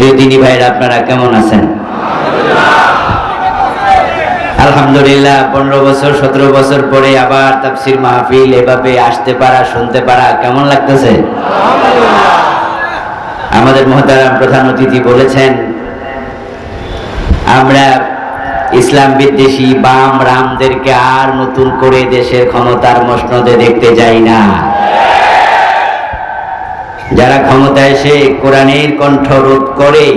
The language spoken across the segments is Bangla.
প্রিয় দিনী ভাইরা, আপনারা কেমন আছেন? আলহামদুলিল্লাহ। 15 বছর 17 বছর পরে আবার তাফসীর মাহফিল এভাবে আসতে পারা, শুনতে পারা কেমন লাগতেছে? আমাদের মুহতারাম প্রধান অতিথি বলেছেন, আমরা ইসলাম বিদ্বেষী বাম রামদেরকে আর নতুন করে দেশের ক্ষমতার মসনদে দেখতে চাই না। যারা ক্ষমতায় এসে কোরআনের কণ্ঠ রোধ করে,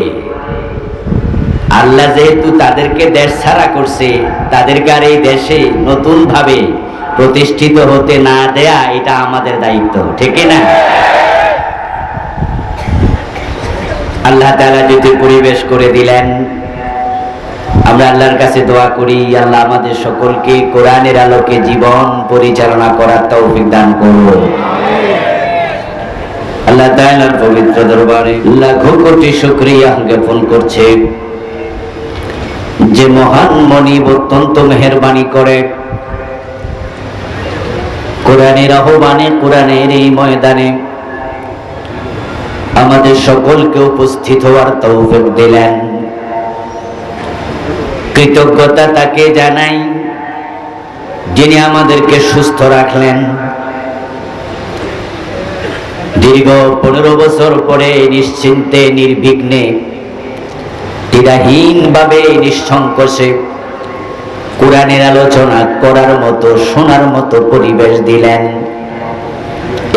আল্লাহ যেহেতু তাদেরকে দেশ ছাড়া করছে, তাদেরকে আর এই দেশে নতুন ভাবে প্রতিষ্ঠিত হতে না দেয়া, এটা আমাদের দায়িত্ব, ঠিক না? আল্লাহ তাআলা যদি পরিবেশ করে দিলেন, আমরা আল্লাহর কাছে দোয়া করি, আল্লাহ আমাদের সকলকে কোরআনের আলোকে জীবন পরিচালনা করার তৌফিক দান করুন। আল্লাহ তাআলার পবিত্র দরবারে লাখো কোটি শুকরিয়া জ্ঞাপন করছে যে মহান মনিব অত্যন্ত মেহেরবানি করে কোরআনের আহ্বানে, কোরআনের এই ময়দানে আমাদের সকলকে উপস্থিত হওয়ার তৌফিক দিলেন। কৃতজ্ঞতা তাকে জানাই যিনি আমাদেরকে সুস্থ রাখলেন। দীর্ঘ 15 বছর পরে নিশ্চিন্তে, নির্বিঘ্নে, দ্বিধাহীন ভাবে, নিঃসংকোচে কোরআনের আলোচনা করার মতো, শোনার মতো পরিবেশ দিলেন।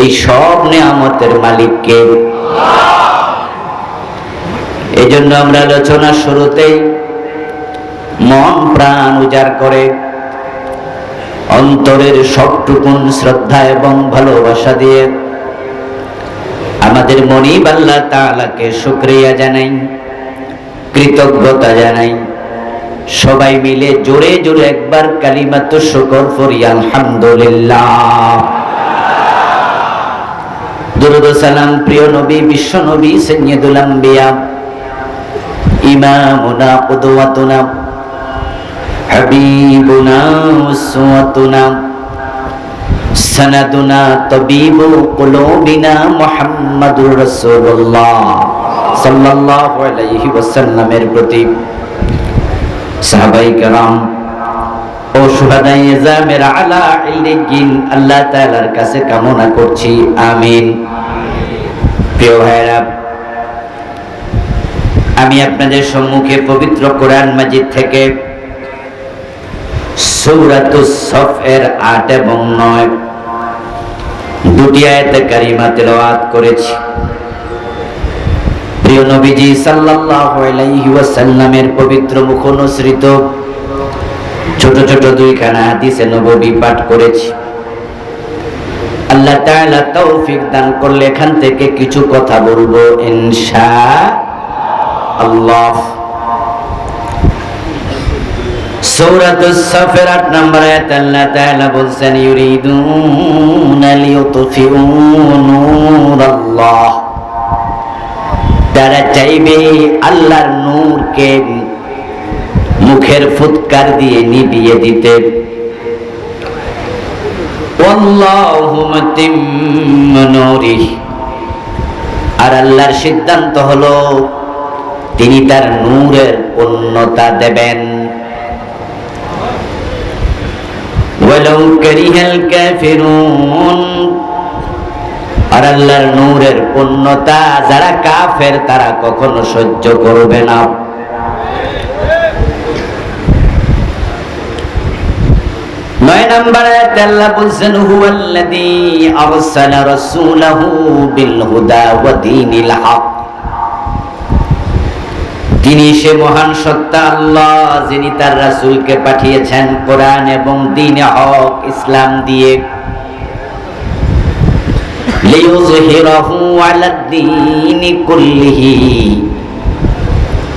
এই সব নেয়ামতের মালিককে। এই জন্য আমরা আলোচনার শুরুতেই মন প্রাণ উজাড় করে অন্তরের সবটুকুন শ্রদ্ধা এবং ভালোবাসা দিয়ে আমাদের মনিব আল্লাহ তাআলাকে শুকরিয়া জানাই, কৃতজ্ঞতা জানাই। সবাই মিলে জোরে জোরে একবার কালিমাতুশ শুকর পড়ি, আলহামদুলিল্লাহ। দুরূদ ও সালাম প্রিয় নবী, বিশ্ব নবী, সাইয়্যিদুল আম্বিয়া, ইমামুনা, কুদওয়াতুনা, হাবিবুনা, উসওয়াতুনা, সানাদুনা, তাবিবু কুলুবিনা, মুহাম্মাদুর রাসূলুল্লাহ সাল্লাল্লাহু আলাইহি ওয়াসাল্লামের প্রতি, সাহাবায়ে কেরাম ও শুহাদায়ে ইজামের আলা ইল্লিয়িন আল্লাহ তাআলার কাছে কামনা করছি, আমিন। প্রিয় ভাইরা, আমি আপনাদের সম্মুখে পবিত্র কোরআন মাজিদ থেকে সূরাতুস সফ এর 8 এবং 9 দুটি আয়াতে কারিমা তেলাওয়াত করেছি। প্রিয় নবীজি সাল্লাল্লাহু আলাইহি ওয়াসাল্লামের পবিত্র মুখ অনুসৃত ছোট ছোট দুইখানা হাদিসে নববী পাঠ করেছি। আল্লাহ তাআলা তৌফিক দান করলে এখান থেকে কিছু কথা বলবো ইনশাআল্লাহ। সূরাতুস সফের 8 নম্বর আয়াতে আল্লাহ তাআলা বলছেন, ইউরিদুনা লিইউতফিউ নূরাল্লাহ, তারা চাইবে আল্লাহর নূরকে মুখের ফুৎকার দিয়ে নিভিয়ে দিতে। ওয়াল্লাহু মুতিম্মু নূরিহি, আর আল্লাহর সিদ্ধান্ত হলো তিনি তার নূরের পূর্ণতা দেবেন। ওয়ালাউ কারিহাল কাফিরুন, আর আল্লাহর নূরের পূর্ণতা যারা কাফের তারা কখনো সহ্য করবে না। 9 নম্বর আয়াতে আল্লাহ বলেন, হুয়াল্লাযী আরসালা রাসূলাহু বিল হুদা ওয়া দীনিল হক, তিনি সে মহান সত্তা আল্লাহ যিনি তার রাসূলকে পাঠিয়েছেন কোরআন এবং দ্বীনে হক, ইসলাম দিয়ে। লিইয়ুযহিরাহু আলাদ দীনি কুল্লিহি,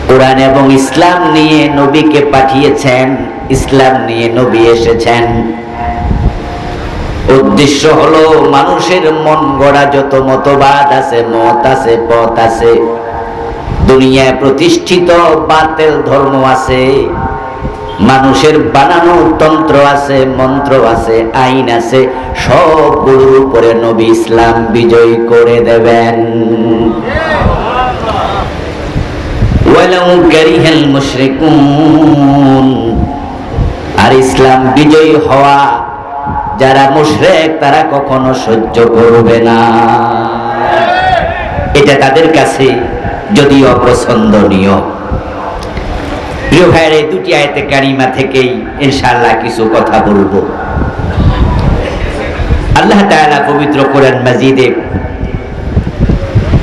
কোরআন এবং ইসলাম নিয়ে নবীকে পাঠিয়েছেন, ইসলাম নিয়ে নবী এসেছেন। উদ্দেশ্য হলো মানুষের মন গড়া যত মতবাদ আছে, মত আছে, পথ আছে, দুনিয়ায় প্রতিষ্ঠিত বাতিল ধর্ম আছে, মানুষের বানানো তন্ত্র আছে, মন্ত্র আছে, আইন আছে, সবগুলোর উপরে নবী ইসলাম বিজয় করে দেবেন। ওয়ালাউ কারিহাল মুশরিকুন, আর ইসলাম বিজয়ী হওয়া যারা মুশরিক তারা কখনো সহ্য করবে না। এটা তাদের কাছে যদিও অপছন্দনীয়। প্রিয় ভাইয়ের, এই দুটি আয়াতে কারিমা থেকেই ইনশাআল্লাহ কিছু কথা বলবো। আল্লাহ তাআলা পবিত্র কোরআন মাজিদে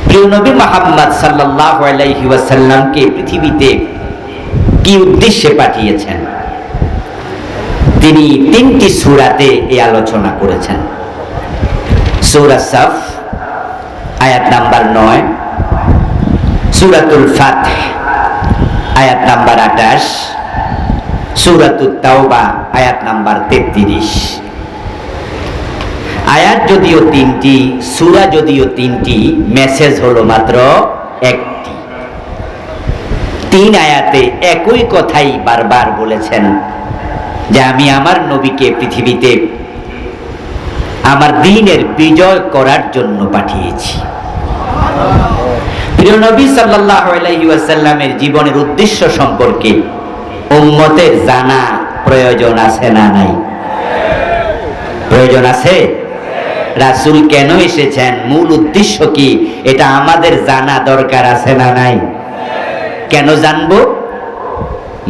প্রিয় নবী মুহাম্মদ সাল্লাল্লাহু আলাইহি ওয়াসাল্লামকে পৃথিবীতে কি উদ্দেশ্যে পাঠিয়েছেন তিনি তিনটি সূরাতে এই আলোচনা করেছেন। সূরা সাফ আয়াত নাম্বার 9, সূরাতুল ফাতহ আয়াত নাম্বার 28, সূরাতুত তাওবা আয়াত নাম্বার 33। আয়াত যদিও তিনটি, সূরা যদিও তিনটি, মেসেজ হলো মাত্র একটি। তিন আয়াতে একই কথাই বারবার বলেছেন যে আমি আমার নবীকে পৃথিবীতে আমার দ্বীনের বিজয় করার জন্য পাঠিয়েছি। প্রিয় নবী সাল্লাল্লাহু আলাইহি ওয়াসাল্লামের জীবনের উদ্দেশ্য সম্পর্কে উম্মতের জানা প্রয়োজন আছে না নাই? প্রয়োজন আছে। রাসূল কেন এসেছেন, মূল উদ্দেশ্য কি, এটা আমাদের জানা দরকার আছে না নাই? কেন জানবো?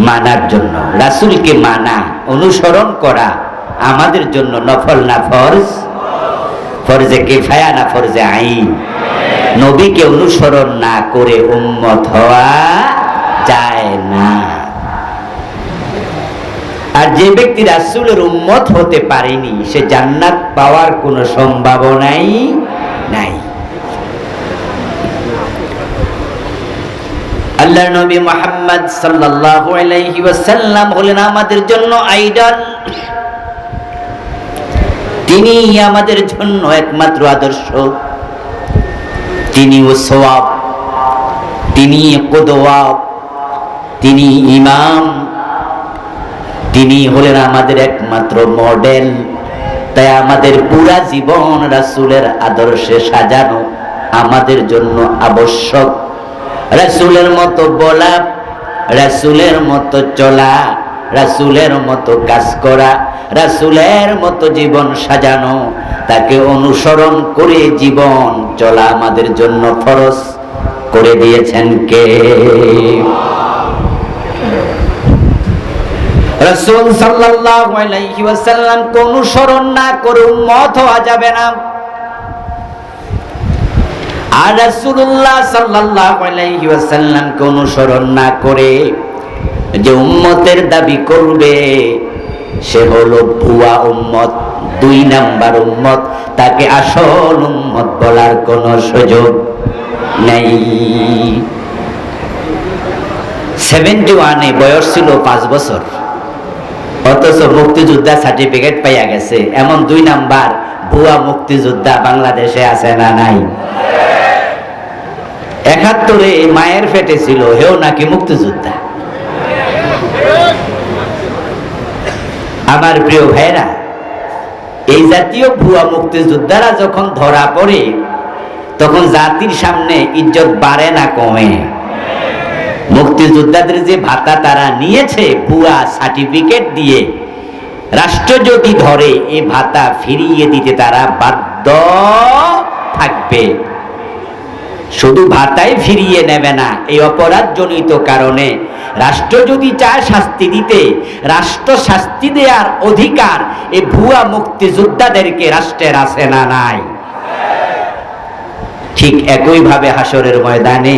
মানার জন্য। রাসূলকে মানা, অনুসরণ করা আমাদের জন্য নফল না ফরজ? ফরজে কিফায়া না ফরজে আইন? নবীকে অনুসরণ না করে উম্মত হওয়া যায় না। আর যে ব্যক্তি রাসূলের উম্মত হতে পারেনি সে জান্নাত পাওয়ার কোনো সম্ভাবনাই নাই। আল্লাহর নবী মুহাম্মদ সাল্লাল্লাহু আলাইহি ওয়াসাল্লাম হলেন আমাদের জন্য আইডল। তিনি আমাদের জন্য একমাত্র আদর্শ, তিনি উসওয়া, তিনি কুদওয়া, তিনি ইমাম, তিনি হলেন আমাদের একমাত্র মডেল। তাই আমাদের পুরা জীবন রাসূলের আদর্শে সাজানো আমাদের জন্য আবশ্যক। রাসূলের মতো বলা, রাসূলের মতো চলা, রাসূলের মতো কাজ করা, রাসূলের মতো জীবন সাজানো, তাকে অনুসরণ করে জীবন চলা আমাদের জন্য ফরজ করে দিয়েছেন কে? রাসূল সাল্লাল্লাহু আলাইহি ওয়াসাল্লাম কে অনুসরণ না করে উম্মত হওয়া যাবে না। আর রাসূলুল্লাহ সাল্লাল্লাহু আলাইহি ওয়াসাল্লাম কে অনুসরণ না করে যে উম্মতের দাবি করবে সে হলো ভুয়া উম্মত, 2 নাম্বার উম্মত। তাকে আসল উম্মত বলার কোনো সুযোগ নেই। 71 বয়স ছিল 5 বছর, অথচ মুক্তিযোদ্ধা সার্টিফিকেট পাইয়া গেছে। এমন 2 নাম্বার ভুয়া মুক্তিযোদ্ধা বাংলাদেশে আছে না নাই? 71 মায়ের পেটে ছিল, হেও নাকি মুক্তিযোদ্ধা। আমার প্রিয় ভাইরা, এই জাতীয় ভুয়া মুক্তিযোদ্ধারা যখন ধরা পড়ে তখন জাতির সামনে ইজ্জত বাড়ে না কমে? মুক্তিযোদ্ধাদের যে ভাতা তারা নিয়েছে ভুয়া সার্টিফিকেট দিয়ে, রাষ্ট্র যদি ধরে এই ভাতা ফিরিয়ে দিতে তারা বাধ্য থাকবে। শুধু ভাতাই ফিরিয়ে নেবে না, এই অপরাধজনিত কারণে রাষ্ট্র যদি চায় শাস্তি দিতে, রাষ্ট্র শাস্তি দেওয়ার অধিকার এই ভুয়া মুক্তিযোদ্ধাদেরকে রাষ্ট্রের আছে না নাই? ঠিক একইভাবে হাসরের ময়দানে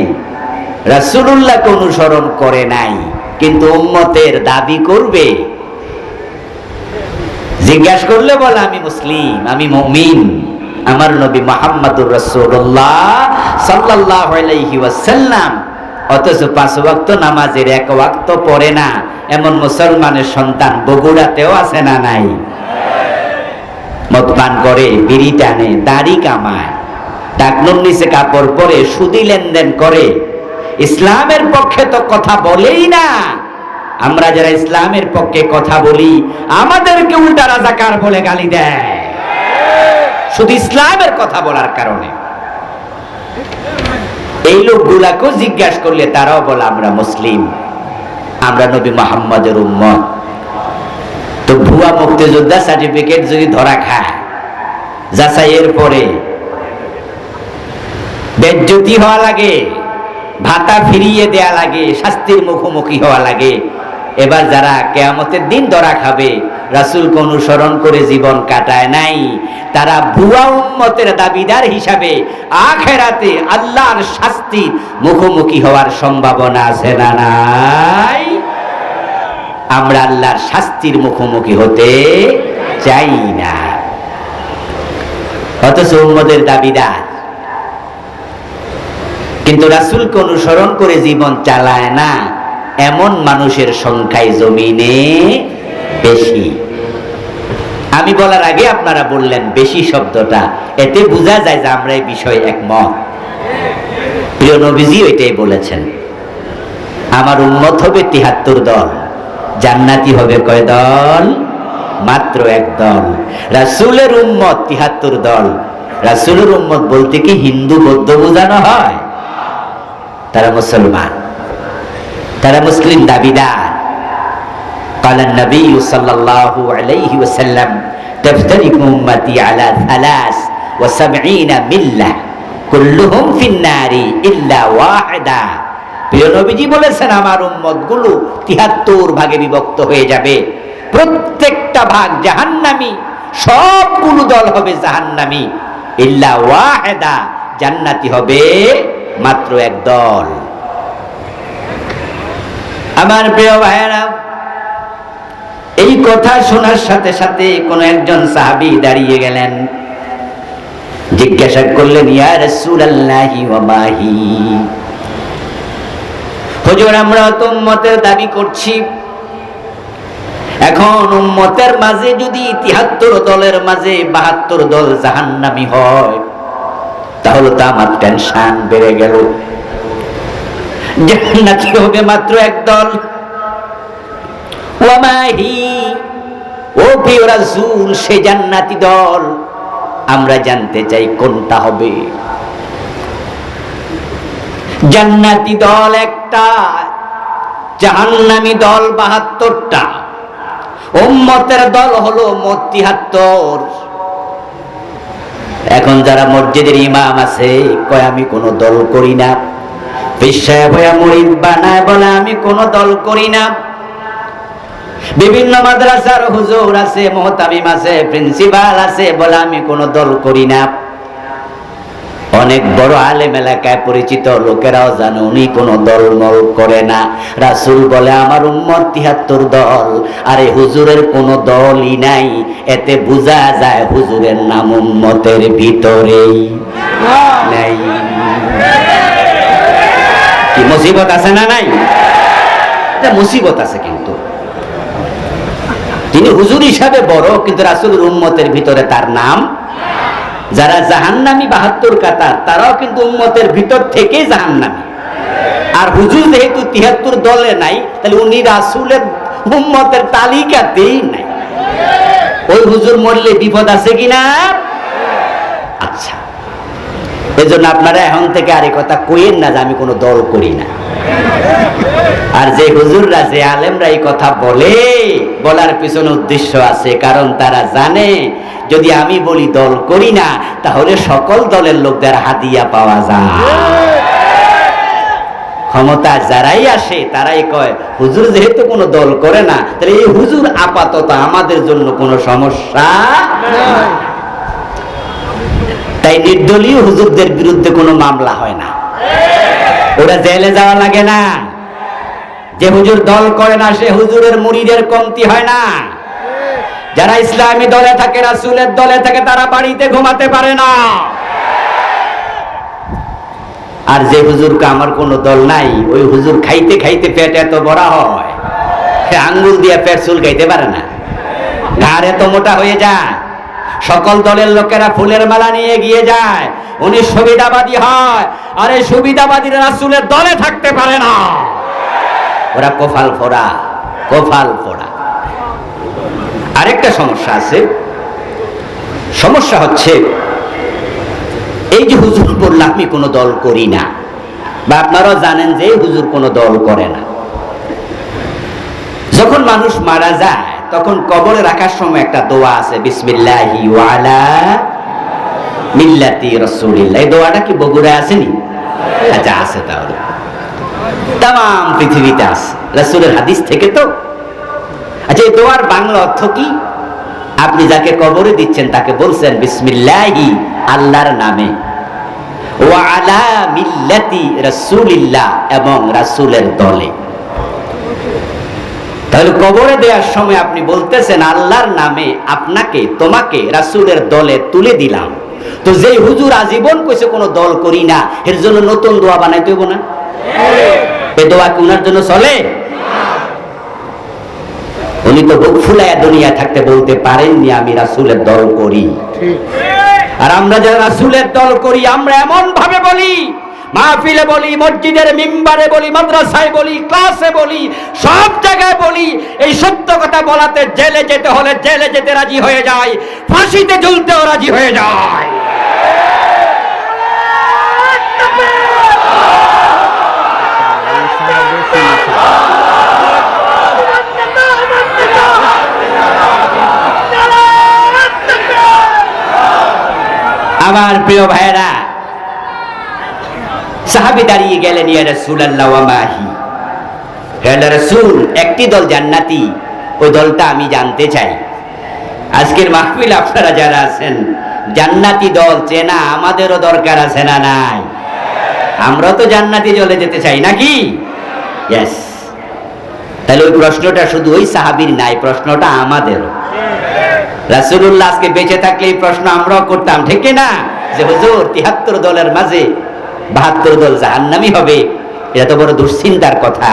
রাসূলুল্লাহকে অনুসরণ করে নাই কিন্তু উম্মতের দাবি করবে। জিজ্ঞাসা করলে বলে আমি মুসলিম, আমি মুমিন, আমার নবী মুহাম্মদুর রাসূলুল্লাহ সাল্লাল্লাহু আলাইহি ওয়াসাল্লাম, অথচ 5 ওয়াক্ত নামাজের 1 ওয়াক্ত পড়ে না এমন মুসলমানের সন্তান বগুড়াতেও আছে না নাই? মদ পান করে, বিড়ি টানে, দাড়ি কামায়, টাকনুর নিচে কাপড় পরে, সুদি লেনদেন করে, ইসলামের পক্ষে তো কথা বলেই না। আমরা যারা ইসলামের পক্ষে কথা বলি আমাদেরকে উল্টা রাজাকার বলে গালি দেয়, শুধু ইসলামের কথা বলার কারণে। এই লোকগুলাকেও জিজ্ঞাসা করলে তারাও বলে আমরা মুসলিম, আমরা নবী মুহাম্মদের উম্মত। তো ভুয়া মুক্তিযোদ্ধা সার্টিফিকেট যদি ধরা খায়, যাচাইয়ের পরে বেজ্জতি হওয়া লাগে, ভাতা ফিরিয়ে দেয়া লাগে, শাস্তির মুখোমুখি হওয়া লাগে। এবার যারা কিয়ামতের দিন ধরা খাবে, রাসূলকে অনুসরণ করে জীবন কাটায় নাই, তারা ভুয়া উম্মতের দাবিদার হিসাবে আখিরাতে আল্লাহর শাস্তির মুখোমুখি হওয়ার সম্ভাবনা আছে না নাই? আমরা আল্লাহর শাস্তির মুখোমুখি হতে চাই না, অথচ উম্মতের দাবিদার। কিন্তু রাসূলকে অনুসরণ করে জীবন চালায় না এমন মানুষের সংখ্যাই জমিনে বেশি। আমি বলার আগে আপনারা বললেন বেশি শব্দটা, এতে বোঝা যায় যে আমরা এই বিষয়ে একমত। প্রিয় নবীজি ওইটাই বলেছেন, আমার উম্মত হবে ৭৩ দল, জান্নাতি হবে কয় দল? মাত্র এক দল। রাসূলের উম্মত ৭৩ দল। রাসূলের উম্মত বলতে কি হিন্দু বৌদ্ধ বোঝানো হয়? তারা মুসলমান, তারা মুসলিম দাবিদার। قال النبي صلى الله عليه وسلم تفترق أمتي على 73 মিল্লাহ কুল্লুহুম ফিন-নার ইল্লা ওয়াহিদা। প্রিয় নবীজি বলেছেন আমার উম্মতগুলো ৭৩ ভাগে বিভক্ত হয়ে যাবে, প্রত্যেকটা ভাগ জাহান্নামী, সবগুলো দল হবে জাহান্নামী, ইল্লা ওয়াহিদা, জান্নাতি হবে মাত্র এক দল। আমার প্রিয় ভাইয়েরা, এই কথা শোনার সাথে সাথে কোন একজন সাহাবী দাঁড়িয়ে গেলেন, জিজ্ঞাসা করলেন, ইয়া রাসূলুল্লাহি ওয়া মাহি, হুজুর আমরা তো উম্মতের দাবি করছি, এখন উম্মতের মাঝে যদি ৭৩ দলের মাঝে ৭২ দল জাহান্নামী হয়, তাহলে তো আমার টেনশন বেড়ে গেল, জান্নাতি হবে মাত্র এক দল। ওয়া মাহি, ও প্রিয় রাসূল, সে জান্নাতি দল আমরা জানতে চাই কোনটা হবে? জান্নাতি দল একটা, জাহান্নামী দল ৭২টা, উম্মতের দল হলো মোট ৭৩। এখন যারা মসজিদের ইমাম আছে কয় আমি কোন দল করি না, বিশ্বায় ভয়া মুরিদ বানায় বলে আমি কোন দল করি না, বিভিন্ন মাদ্রাসার হুজুর আছে, মুহতামিম আছে, প্রিন্সিপাল আছে, বলে আমি কোন দল করি না। অনেক বড় আলেম এলাকায় পরিচিত লোকেরাও জানে উনি কোন দল মল করে না। রাসূল বলে আমার উম্মত ৭৩ দল, আরে হুজুরের কোন দলই নাই, এতে বোঝা যায় হুজুরের নাম উম্মতের ভিতরেই নাই। কি মুসিবত আছে না নাই? এটা মুসিবত আছে, কিন্তু তিনি হুজুর হিসাবে বড়, কিন্তু রাসূলের উম্মতের ভিতরে তার নাম। যারা জাহান্নামী ৭২ কাতার, তারাও কিন্তু উম্মতের ভিতর থেকেই জাহান্নামী। আর হুজুর যেহেতু ৭৩ দলে নাই, তাহলে উনি রাসূলের উম্মতের তালিকাতেই নাই। ওই হুজুর মরলে বিপদ আছে কিনা? আচ্ছা, এজন্য আপনারা এখন থেকে আর এই কথা কইেন না যে আমি কোনো দল করি না। আর যে হুজুররা, যে আলেমরা এই কথা বলে, বলার পিছনে উদ্দেশ্য আছে, কারণ তারা জানে যদি আমি বলি দল করি না, তাহলে সকল দলের লোকদের হাদিয়া পাওয়া যায়। ক্ষমতা যারাই আসে তারাই কয় হুজুর যেহেতু কোনো দল করে না, তাহলে এই হুজুর আপাতত আমাদের জন্য কোনো সমস্যা নাই। তাই নির্দলীয় হুজুরদের বিরুদ্ধে কোনো মামলা হয় না, ওরা জেলে যাওয়া লাগে না। যে হুজুর দল করে না সে হুজুরের মুরিদের কমতি হয় না। যারা ইসলামী দলে থাকে, রাসূলের দলে থাকে, তারা বাড়িতে ঘুমাতে পারে না। আর যে হুজুরকে আমার কোনো দল নাই, ওই হুজুর খাইতে খাইতে পেট এত বড় হয়, আঙ্গুল দিয়ে পেট চুলকাইতে পারে না, ঘাড় এত মোটা হয়ে যায়, সকল দলের লোকেরা ফুলের মালা নিয়ে গিয়ে যায়, উনি সুবিধাবাদী হয়। আর এই সুবিধাবাদীরা রাসূলের দলে থাকতে পারে না, ওরা কপাল ফোড়া, কপাল ফোড়া। আরেকটা সমস্যা আছে, সমস্যা হচ্ছে এই যে হুজুর বলল আমি কোনো দল করি না, বা আপনারাও জানেন যে হুজুর কোনো দল করে না। যখন মানুষ মারা যায় তখন কবরে রাখার সময় একটা দোয়া আছে, বিসমিল্লাহি ওয়া আলা মিল্লাতি রাসূলিল্লাহ। এই দোয়াটা কি বগুড়ায় আসেনি? আচ্ছা, আছে। তাহলে তাম পৃথিবীতে আছে, রাসূলের হাদিস থেকে তো। আচ্ছা, এই দোয়ার বাংলা অর্থ কি? আপনি যাকে কবরে দিচ্ছেন তাকে বলছেন বিসমিল্লাহি, আল্লাহর নামে, ওয়া আলা মিল্লাতি রাসূলিল্লাহ, এবং রাসূলের দলে। তাহলে কবরে দেওয়ার সময় আপনি বলতেছেন আল্লাহর নামে আপনাকে, তোমাকে রাসূলের দলে তুলে দিলাম। তো যেই হুজুর আজীবন কইছে কোনো দল করি না, এর জন্য নতুন দোয়া বানাইতে হইব না? এই দোয়া কি উনার জন্য চলে? উনি তো বুক ফুলায়া দুনিয়া থাকতে বলতে পারেননি আমি রাসূলের দল করি। আর আমরা যারা রাসূলের দল করি, আমরা এমন ভাবে বলি, মাহফিলে বলি, মসজিদের মিম্বারে বলি, মাদ্রাসায় বলি, ক্লাসে বলি, সব জায়গায় বলি, এই সত্য কথা বলাতে জেলে যেতে হলে জেলে যেতে রাজি হয়ে যায়, ফাঁসিতে ঝুলতেও রাজি হয়ে যায়। আমার প্রিয় ভাইরা, সাহাবী দাঁড়িয়ে গেলেন, ইয়া রাসূলুল্লাহ ওয়া মাহি, হে রাসূল, একটি দল জান্নাতি, ওই দলটা আমি জানতে চাই। আজকের মাহফিল আপনারা যারা আছেন, জান্নাতি দল চেনা আমাদেরও দরকার আছে না নাই? আমরা তো জান্নাতি দলে যেতে চাই নাকি? ইয়েস। তাহলে ওই প্রশ্নটা শুধু ওই সাহাবীর নাই, প্রশ্নটা আমাদেরও। রাসূলুল্লাহ আজকে বেঁচে থাকলে এই প্রশ্ন আমরাও করতাম, ঠিক না? যে হুজুর ৭৩ দলের মাঝে ৭২ দল জাহান্নামী হবে, এটা তো বড় দুশ্চিন্তার কথা।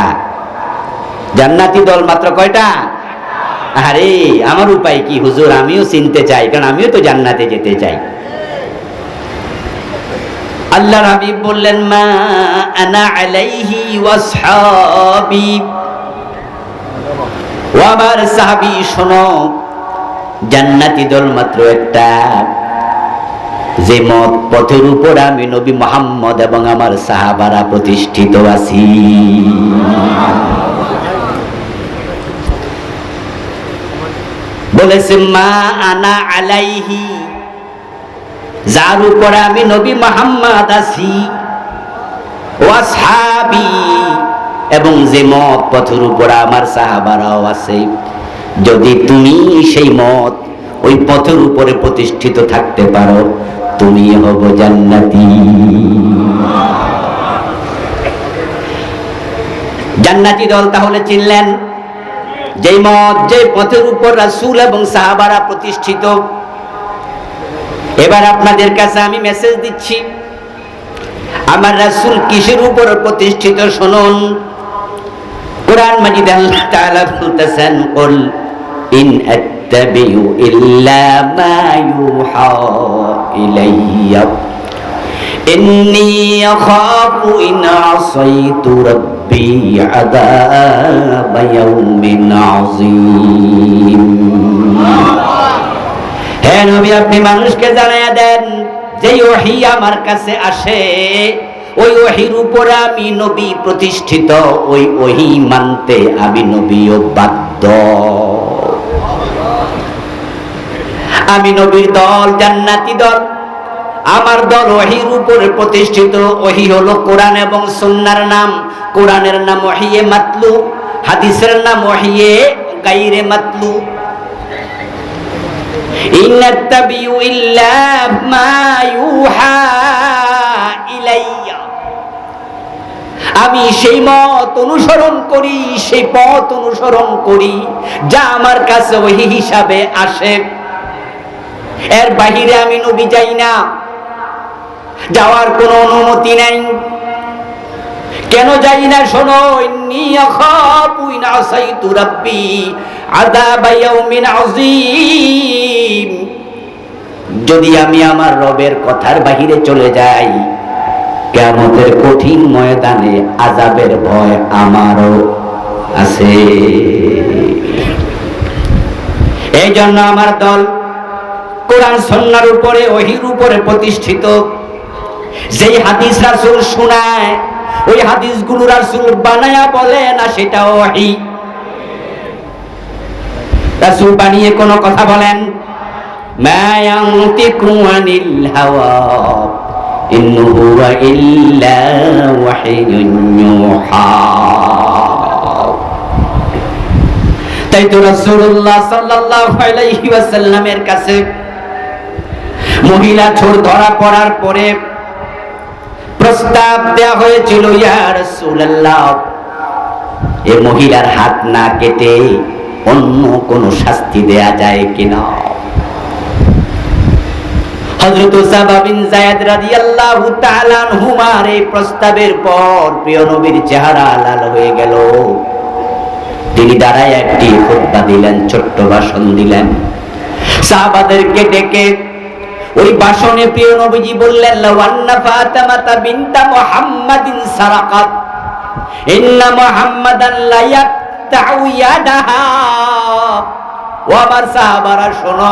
জান্নাতি দল মাত্র কয়টা? আরে আমার উপায় কি হুজুর? আমিও চিনতে চাই, কারণ আমিও তো জান্নাতে যেতে চাই। আল্লাহর হাবিব বললেন, মা আনা আলাইহি ওয়াসহাবি, ও আমার সাহাবী শোনো, জান্নাতি দল মাত্র একটা, যে মত পথের উপর আমি নবী মুহাম্মদ এবং আমার সাহাবারা প্রতিষ্ঠিত আছি। বলেছে মা আনা আলাইহি, যার উপর আমি নবী মুহাম্মদ আছি, ওয়াসহাবি, এবং যে মত পথের উপর আমার সাহাবারাও আছে। যদি তুমি সেই মত, ওই পথের উপরে প্রতিষ্ঠিত থাকতে পারো, তুমি হব জান্নাতি। জান্নাতি দল তাহলে চিনলেন, যেই মত, যে পথের উপর রাসূল এবং সাহাবারা প্রতিষ্ঠিত। এবার আপনাদের কাছে আমি মেসেজ দিচ্ছি, আমার রাসূল কিসের উপর প্রতিষ্ঠিত শুনুন। কোরআন মাজিদে আল্লাহ তাআলা বলতেছেন, কুল ইন আত্তাবিউ ইল্লা মা ইউহা ইলাইয়া ইন্নী আখাফু ইন আসাইতু রাব্বি আযাব ইয়াউমিন আযীম। হে নবী, আপনি মানুষকে জানায়া দেন, যে ওহী আমার কাছে আসে, ওই ওহীর উপরে আমি নবী প্রতিষ্ঠিত, ওই ওহী মানতে আমি নবীও বাধ্য। আমি নবীর দল জান্নাতি দল, আমার দল ওহীর উপরে প্রতিষ্ঠিত। ওহী হলো কোরআন এবং সুন্নাহর নাম। কোরআনের নাম ওহীয়ে মাতলু, হাদিসের নাম ওহীয়ে গায়রে মাতলু। ইন্নাত্তাবিউ ইল্লা মা ইউহা ইলাইয়া, আমি সেই মত অনুসরণ করি, সেই পথ অনুসরণ করি যা আমার কাছে ওহী হিসাবে আসে। এর বাহিরে আমি নবী যাই না, যাওয়ার কোনো অনুমতি নেই। কেন যাই না শোনো, ইন্নী আখাফু ইন আসাইতু রাব্বি আযাব ইয়াউমিন আযীম। যদি আমি আমার রবের কথার বাহিরে চলে যাই, কিয়ামতের কঠিন ময়দানে আযাবের ভয় আমারও আছে। এই জন্য আমার দল কোরআন সুন্নাহর উপরে, ওহীর উপরে প্রতিষ্ঠিত। যেই হাদিস রাসূল শোনায়, ওই হাদিসগুলো রাসূল বানায়া বলে না, সেটা ওহী। রাসূল বানিয়ে কোন কথা বলেন? মা ইয়ানতিকু আনিল হাওয়া ইন হুয়া ইল্লা ওয়াহিয়ুন ইউহা। তাই তো রাসূলুল্লাহ সাল্লাল্লাহু আলাইহি ওয়াসাল্লামের কাছে মহিলা চোর ধরা পড়ার পরে প্রস্তাব দেয়া হয়েছিল, ইয়া রাসূলুল্লাহ, এই মহিলার হাত না কেটে অন্য কোন শাস্তি দেয়া যায় কিনা? হযরত উসামা বিন যায়েদ রাদিয়াল্লাহু তাআলা আনহুমার এই প্রস্তাবের পর প্রিয় নবীর চেহারা লাল হয়ে গেল। তিনি দাঁড়ায় একটি খুতবা দিলেন, ছোট্ট ভাষণ দিলেন সাহাবাদেরকে ডেকে। ওই ভাষণে প্রিয় নবীজি বললেন, লাওয়ান্না ফাতিমাতা বিনতা মুহাম্মাদিন সারাকাত ইন্না মুহাম্মাদান লা ইয়াকতাউ ইয়াদাহা। ও আমার সাহাবারা শোনো,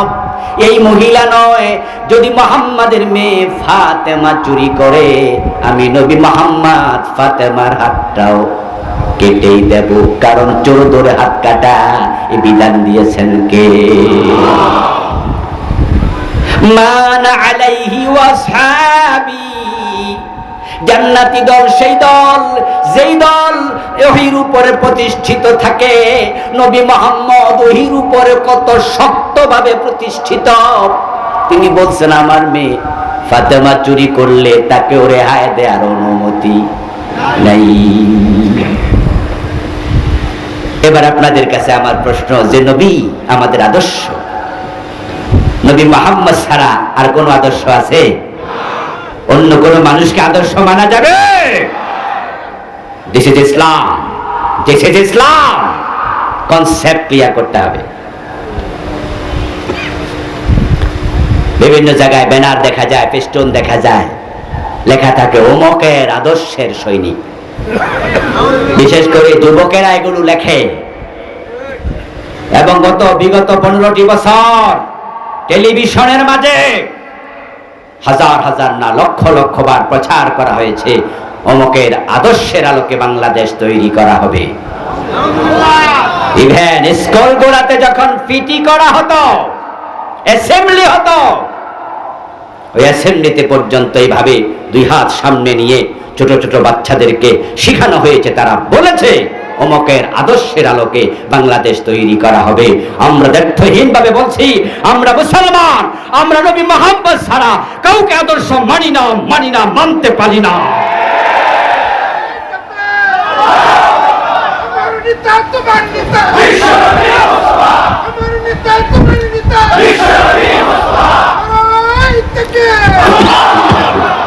এই মহিলা নয়, যদি মুহাম্মাদের মেয়ে ফাতেমা চুরি করে, আমি নবী মুহাম্মদ ফাতেমার হাতটাও কেটেই দেব, কারণ চোর ধরে হাত কাটা এই বিধান দিয়েছেন কে? মান আলাইহি ওয়াসহাবি। জান্নাতি দল সেই দল, যেই দল ওহির উপরে প্রতিষ্ঠিত থাকে। নবী মুহাম্মদ ওহির উপরে কত শক্তভাবে প্রতিষ্ঠিত। তিনি বলছেন, আমার মেয়ে ফাতেমা চুরি করলে তাকে রেহাই দেওয়ার অনুমতি নাই। এবার আপনাদের কাছে আমার প্রশ্ন, যে নবী আমাদের আদর্শ, নবী মুহাম্মদ ছাড়া আর কোন আদর্শ আছে? অন্য কোন মানুষকে আদর্শ মানা যাবে? This is Islam, this is Islam. Concept clear করতে হবে। বিভিন্ন জায়গায় ব্যানার দেখা যায়, ফেস্টুন দেখা যায়, লেখা থাকে অমুকের আদর্শের সৈনিক। বিশেষ করে যুবকেরা এগুলো লেখে। এবং বিগত 15টি বছর টেলিভিশনের মাঝে হাজার হাজার না লক্ষ লক্ষ বার প্রচার করা হয়েছে, অমুকের আদর্শের আলোকে বাংলাদেশ তৈরি করা হবে। ইভেন স্কুলগুলোতে যখন পিটি করা হতো, অ্যাসেম্বলি হতো, ওই অ্যাসেম্বলিতে পর্যন্ত এইভাবে দুই হাত সামনে নিয়ে ছোট ছোট বাচ্চাদেরকে শেখানো হয়েছে। তারা বলেছে অমুকের আদর্শের আলোকে বাংলাদেশ তৈরি করা হবে। আমরা দ্ব্যর্থহীন ভাবে বলছি, আমরা মুসলমান, আমরা নবী মুহাম্মদ ছাড়া কাউকে আদর্শ মানি না, মানি না, মানতে পারি না।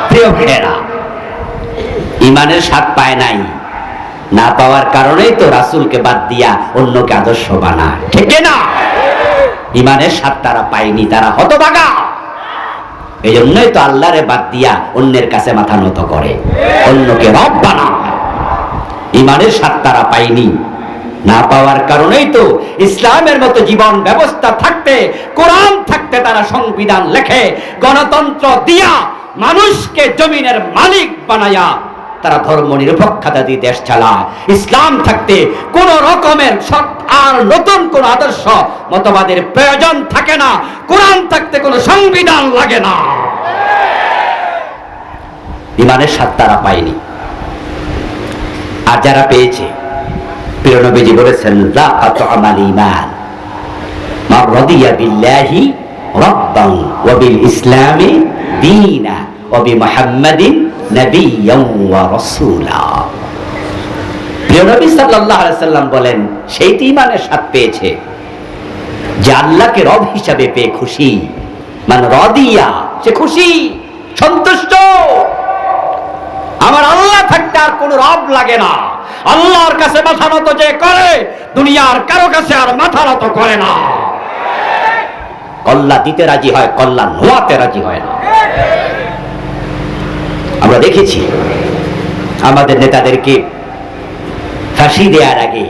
প্রিয় ভাইয়েরা, ইমানের স্বাদ পায় নাই, না পাওয়ার কারণেই তো রাসূলকে বাদ দিয়া অন্যকে আদর্শ বানায়, ঠিক না? ইমানের স্বাদ তারা পায়নি, তারা হতভাগা। এই জন্যই তো আল্লাহরে বাদ দিয়া অন্যের কাছে মাথা নত করে, অন্যকে রব বানায়। ইমানের স্বাদ তারা পায়নি, না পাওয়ার কারণেই তো ইসলামের মতো জীবন ব্যবস্থা থাকতে, কোরআন থাকতে তারা সংবিধান লেখে, গণতন্ত্র দিয়া মানুষকে জমিনের মালিক বানায়া তারা ধর্ম নিরপেক্ষতা দিয়ে দেশ চালায়। ইসলাম থাকতে কোন রকমের আর নতুন কোন আদর্শ মতবাদের প্রয়োজন থাকে না, কোরআন থাকতে কোন সংবিধান লাগে না। ইমানের স্বাদ তারা পায়নি। আর যারা পেয়েছে, প্রিয় নবীজি বলেছেন, লা আত'আমাল ঈমান মা রাদিয়া বিল্লাহি রাব্বান ওয়া বিল ইসলামি দীনা ওয়া বি মুহাম্মাদিন নবিয়্যান ওয়া রাসূলা। প্রিয় নবী সাল্লাল্লাহু আলাইহি সাল্লাম বলেন, সেইটি ইমানের স্বাদ পেয়েছে যে আল্লাহকে রব হিসাবে পেয়ে খুশি। মানে রাদিয়া, সে খুশি, সন্তুষ্ট। আমার আল্লাহ থাকতে আর কোন রব লাগে না। আল্লাহর কাছে মাথা নত যে করে, দুনিয়ার কারো কাছে আর মাথা নত করে না। কল্লা দিতে রাজি হয়, কল্লা নোয়াতে রাজি হয় না। আমরা দেখেছি আমাদের নেতাদেরকে ফাঁসি দেওয়ার আগে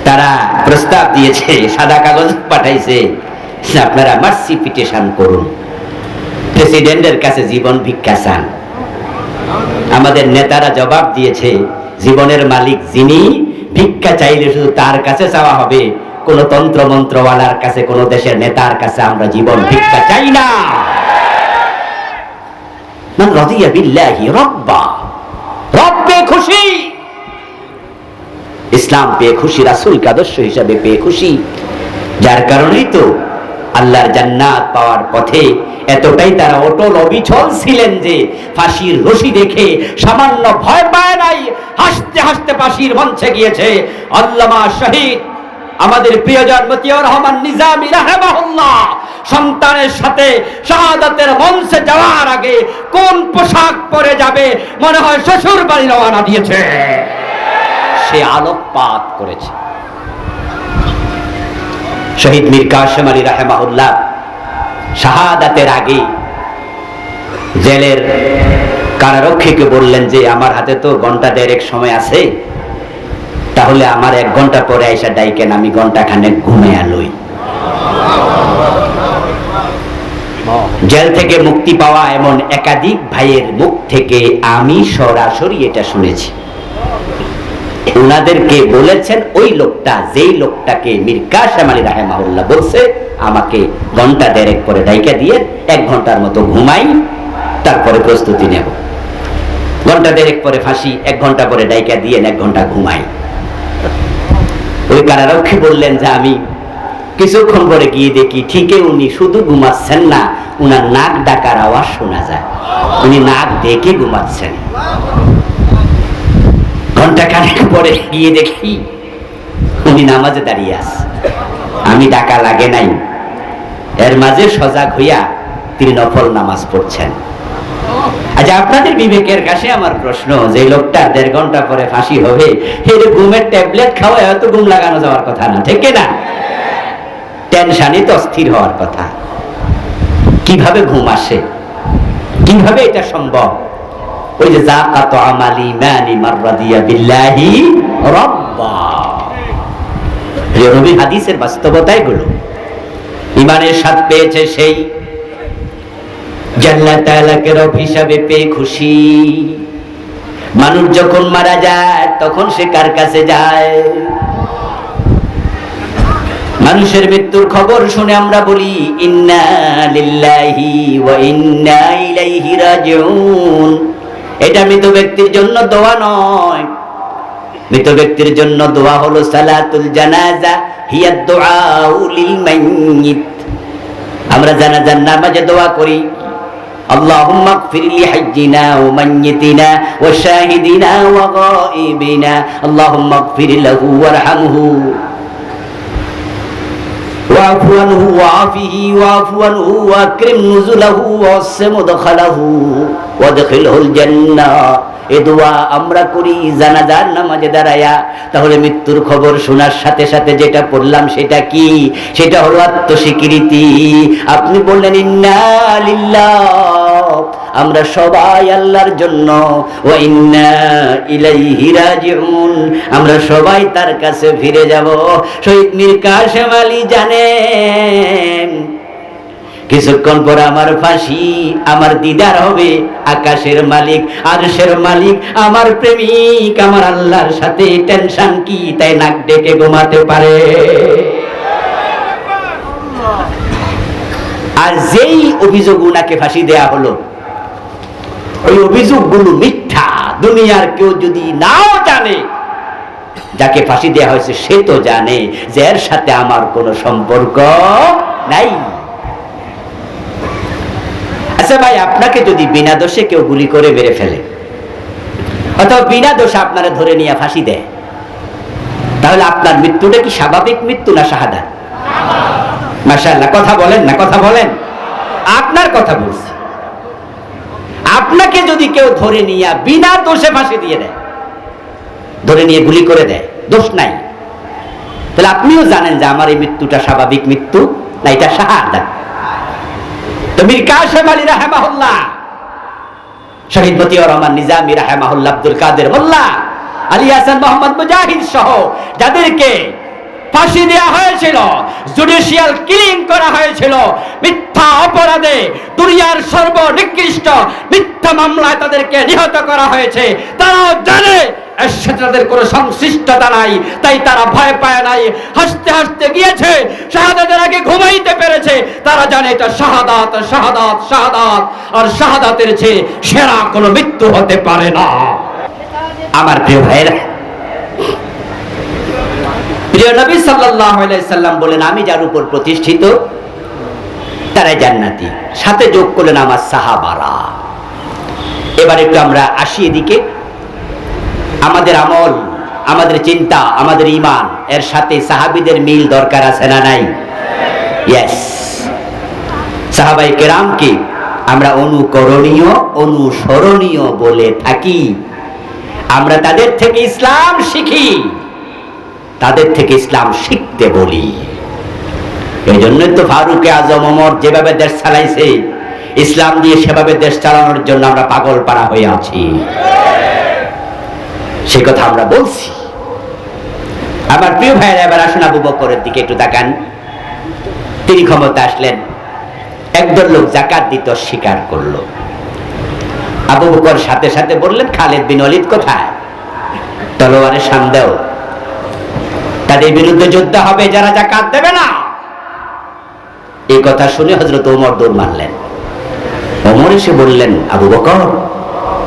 তারা প্রস্তাব দিয়েছে, সাদা কাগজ পাঠাইছে, আপনারা মার্সি পিটিশন করুন, প্রেসিডেন্টের কাছে জীবন ভিক্ষা চান। আমাদের নেতারা জবাব দিয়েছে, জীবনের মালিক যিনি, ভিক্ষা চাইলে শুধু তার কাছে চাওয়া হবে, কোন তন্ত্র মন্ত্রওয়ালার কাছে, কোন দেশের নেতার কাছে আমরা জীবন ভিক্ষা চাই না। মান রাদিয়া বিল্লাহি রাব্বা, রব পেয়ে খুশি, ইসলাম পেয়ে খুশি, রাসূলকে আদর্শ হিসাবে পেয়ে খুশি। যার কারণেই তো আল্লাহর জান্নাত পাওয়ার পথে এতটাই তারা অটল অবিচল ছিলেন যে ফাঁসির রশি দেখে সামান্য ভয় পায় নাই, হাসতে হাসতে ফাঁসির মঞ্চে গিয়েছে। আল্লামা শহীদ আমাদের প্রিয়জন মতিউর রহমান নিজামী রাহিমাহুল্লাহ সন্তানের সাথে শাহাদাতের মঞ্চে যাওয়ার আগে কোন পোশাক পরে যাবে মনে হয় শ্বশুর বাড়ি রওনা দিয়েছে, সে আলোকপাত করেছে। শহীদ মীর কাসেম আলী রাহিমাহুল্লাহ শাহাদাতের আগে জেলের কারারক্ষীকে বললেন যে আমার হাতে তো ঘন্টা দেড়েক সময় আছে, তাহলে আমার 1 ঘন্টা পরে আইসা ডাইকেন, আমি ঘন্টাখানেক ঘুমে আলোই। জেল থেকে মুক্তি পাওয়া এমন একাধিক ভাইয়ের মুখ থেকে আমি সরাসরি এটা শুনেছি। উনাদেরকে বলেছেন ওই লোকটা, যেই লোকটাকে মীর কাসেম আলী রাহিমাহুল্লাহ বলছে আমাকে ঘন্টা দেড়েক করে ডাইকা দিয়ে 1 ঘন্টার মতো ঘুমাই, তারপরে প্রস্তুতি নেব। ঘন্টা দেড়েক পরে ফাঁসি, 1 ঘন্টা পরে ডাইকা দিয়ে 1 ঘন্টা ঘুমাই। ওই কারারক্ষী বললেন যে আমি কিছুক্ষণ পরে গিয়ে দেখি ঠিকই উনি শুধু ঘুমাচ্ছেন না, উনার নাক ডাকার আওয়াজ শোনা যায়, উনি নাক ডেকে ঘুমাচ্ছেন। ঘন্টা খানেক পরে গিয়ে দেখি উনি নামাজে দাঁড়িয়ে আছে, আমি ডাকা লাগে নাই, এর মাঝে সজাগ হইয়া তিনি নফল নামাজ পড়ছেন। আচ্ছা, আপনাদের বিবেকের কাছে আমার প্রশ্ন, যে লোকটা 1.5 ঘন্টা পরে ফাঁসি হবে, এর ঘুমের ট্যাবলেট খাওয়া হয়তো ঘুম লাগানো যাওয়ার কথা না, ঠিক না? টেনশনই তো স্থির হওয়ার কথা। কিভাবে ঘুম আসে, কিভাবে এটা সম্ভব? ওই যে যাকাত আমালি মানি মাররাদিয়া বিল্লাহি রাব্বা, নবী হাদিসের বাস্তবতা এগুলো। ইমানের স্বাদ পেয়েছে সেই, জান্নাত তাআলাকে রব হিসাবে পেয়ে খুশি। মানুষ যখন মারা যায় তখন সে কার কাছে যায়? মানুষের মৃত্যুর খবর শুনে আমরা বলি ইন্না লিল্লাহি ওয়া ইন্না ইলাইহি রাজিউন। এটা মৃত ব্যক্তির জন্য দোয়া নয়, মৃত ব্যক্তির জন্য দোয়া হলো সালাতুল জানাজা হিয়া দুআউ লিল মাইয়িত। আমরা জানাজার নামাজে দোয়া করি, আল্লাহুম্মা ইগফির লি হাইয়িনা ওয়া মাইয়িতিনা ওয়া শাহিদিনা ওয়া গায়িবিনা, আল্লাহুম্মা ইগফির লাহু ওয়ারহামহু ওয়াফু আনহু ওয়াফিহি ওয়াফু আনহু ওয়াকরিম নুজুলাহু ওয়াসসি মুদখালাহু ওয়াদখিলহুল জান্নাহ। এই দোয়া আমরা করি জানাজার নামাজে দাঁড়ায়া। তাহলে মৃত্যুর খবর শোনার সাথে সাথে যেটা পড়লাম সেটা কি? সেটা হলো আত্মস্বীকৃতি। আপনি বললেন ইন্না লিল্লাহ, আমরা সবাই আল্লাহর জন্য, ওয়া ইন্না ইলাইহি রাজিউন, আমরা সবাই তার কাছে ফিরে যাব। শহীদ মীর কাসেম আলী জানেন কিছুক্ষণ পর আমার ফাঁসি, আমার দিদার হবে আকাশের মালিক, আরশের মালিক, আমার প্রেমিক, আমার আল্লাহর সাথে। টেনশন কি? তাই নাক ডেকে ঘুমাতে পারে। আর যেই অভিযোগ উনাকে ফাঁসি দেয়া হলো, ওই অভিযোগগুলো মিথ্যা। দুনিয়ার কেউ যদি নাও জানে, যাকে ফাঁসি দেয়া হয়েছে সে তো জানে যে এর সাথে আমার কোনো সম্পর্ক নাই। আচ্ছা ভাই, আপনাকে যদি বিনা দোষে কেউ গুলি করে মেরে ফেলে, অথবা বিনা দোষে আপনারা ধরে নিয়ে ফাঁসি দেয়, তাহলে আপনার মৃত্যুটা কি স্বাভাবিক মৃত্যু না শাহাদাত? মাশাআল্লাহ, কথা বলেন না, কথা বলেন। আপনার কথা বলছি। আপনাকে যদি কেউ ধরে নিয়ে বিনা দোষে ফাঁসি দিয়ে দেয়, ধরে নিয়ে গুলি করে দেয়, দোষ নাই, তাহলে আপনিও জানেন যে আমার এই মৃত্যুটা স্বাভাবিক মৃত্যু না, এটা শাহাদাত। তো মীর কাসেম আলী রাহিমাহুল্লাহ, শহীদ মতিউর রহমান নিজামী রাহিমাহুল্লাহ, আব্দুল কাদের মোল্লা, আলী হাসান মোহাম্মদ মুজাহিদ সহ যাদেরকে ফাঁসি দেওয়া হয়েছিল, জুডিশিয়াল কিলিং করা হয়েছিল, মিথ্যা অপরাধে দুনিয়ার সর্বনিকৃষ্ট মিথ্যা মামলায় তাদেরকে নিহত করা হয়েছে। তারাও জানে এর সাথে তাদের কোনো সংশ্লিষ্টতা নাই, তাই তারা ভয় পায় নাই, হাসতে হাসতে গিয়েছে, শাহাদাতের আগে ঘুমাইতে পেরেছে। তারা জানে এটা শাহাদাত, শাহাদাত, শাহাদাত, আর শাহাদাতের চেয়ে সেরা কোনো মৃত্যু হতে পারে না। আমার প্রিয় ভাইরা, প্রিয় নবী সাল্লাল্লাহু আলাইহি সাল্লাম বলেন, আমি যার উপর প্রতিষ্ঠিত তারাই জান্নাতি। সাথে যোগ করলেন আমার সাহাবারা। এবার একটু আমরা আসি এদিকে। আমাদের আমল, আমাদের চিন্তা, আমাদের ঈমান এর সাথে সাহাবীদের মিল দরকার আছে না নাই? ইয়েস। সাহাবায়ে কেরামকে আমরা অনুকরণীয়, অনুসরণীয় বলে থাকি। আমরা তাদের থেকে ইসলাম শিখি, তাদের থেকে ইসলাম শিখতে বলি। এই জন্যই তো ফারুকে আজম ওমর যেভাবে দেশ চালাইছে, ইসলাম দিয়ে সেভাবে দেশ চালানোর জন্য আমরা পাগল পাড়া হয়ে আছি। সে কথা আমরা বলছি। আমার প্রিয় ভাইরা, এবার আসুন আবু বকরের দিকে একটু তাকান। তিনি ক্ষমতা আসলেন, একদল লোক যাকাত দিতে অস্বীকার করলো। আবু বকর সাথে সাথে বললেন, খালিদ বিন ওয়ালিদ কোথায়? তলোয়ারের শান দাও, তাদের বিরুদ্ধে যুদ্ধ হবে যারা যাকাত দেবে না। এই কথা শুনে হযরত ওমর দৌড় মারলেন। ওমর এসে বললেন, আবু বকর,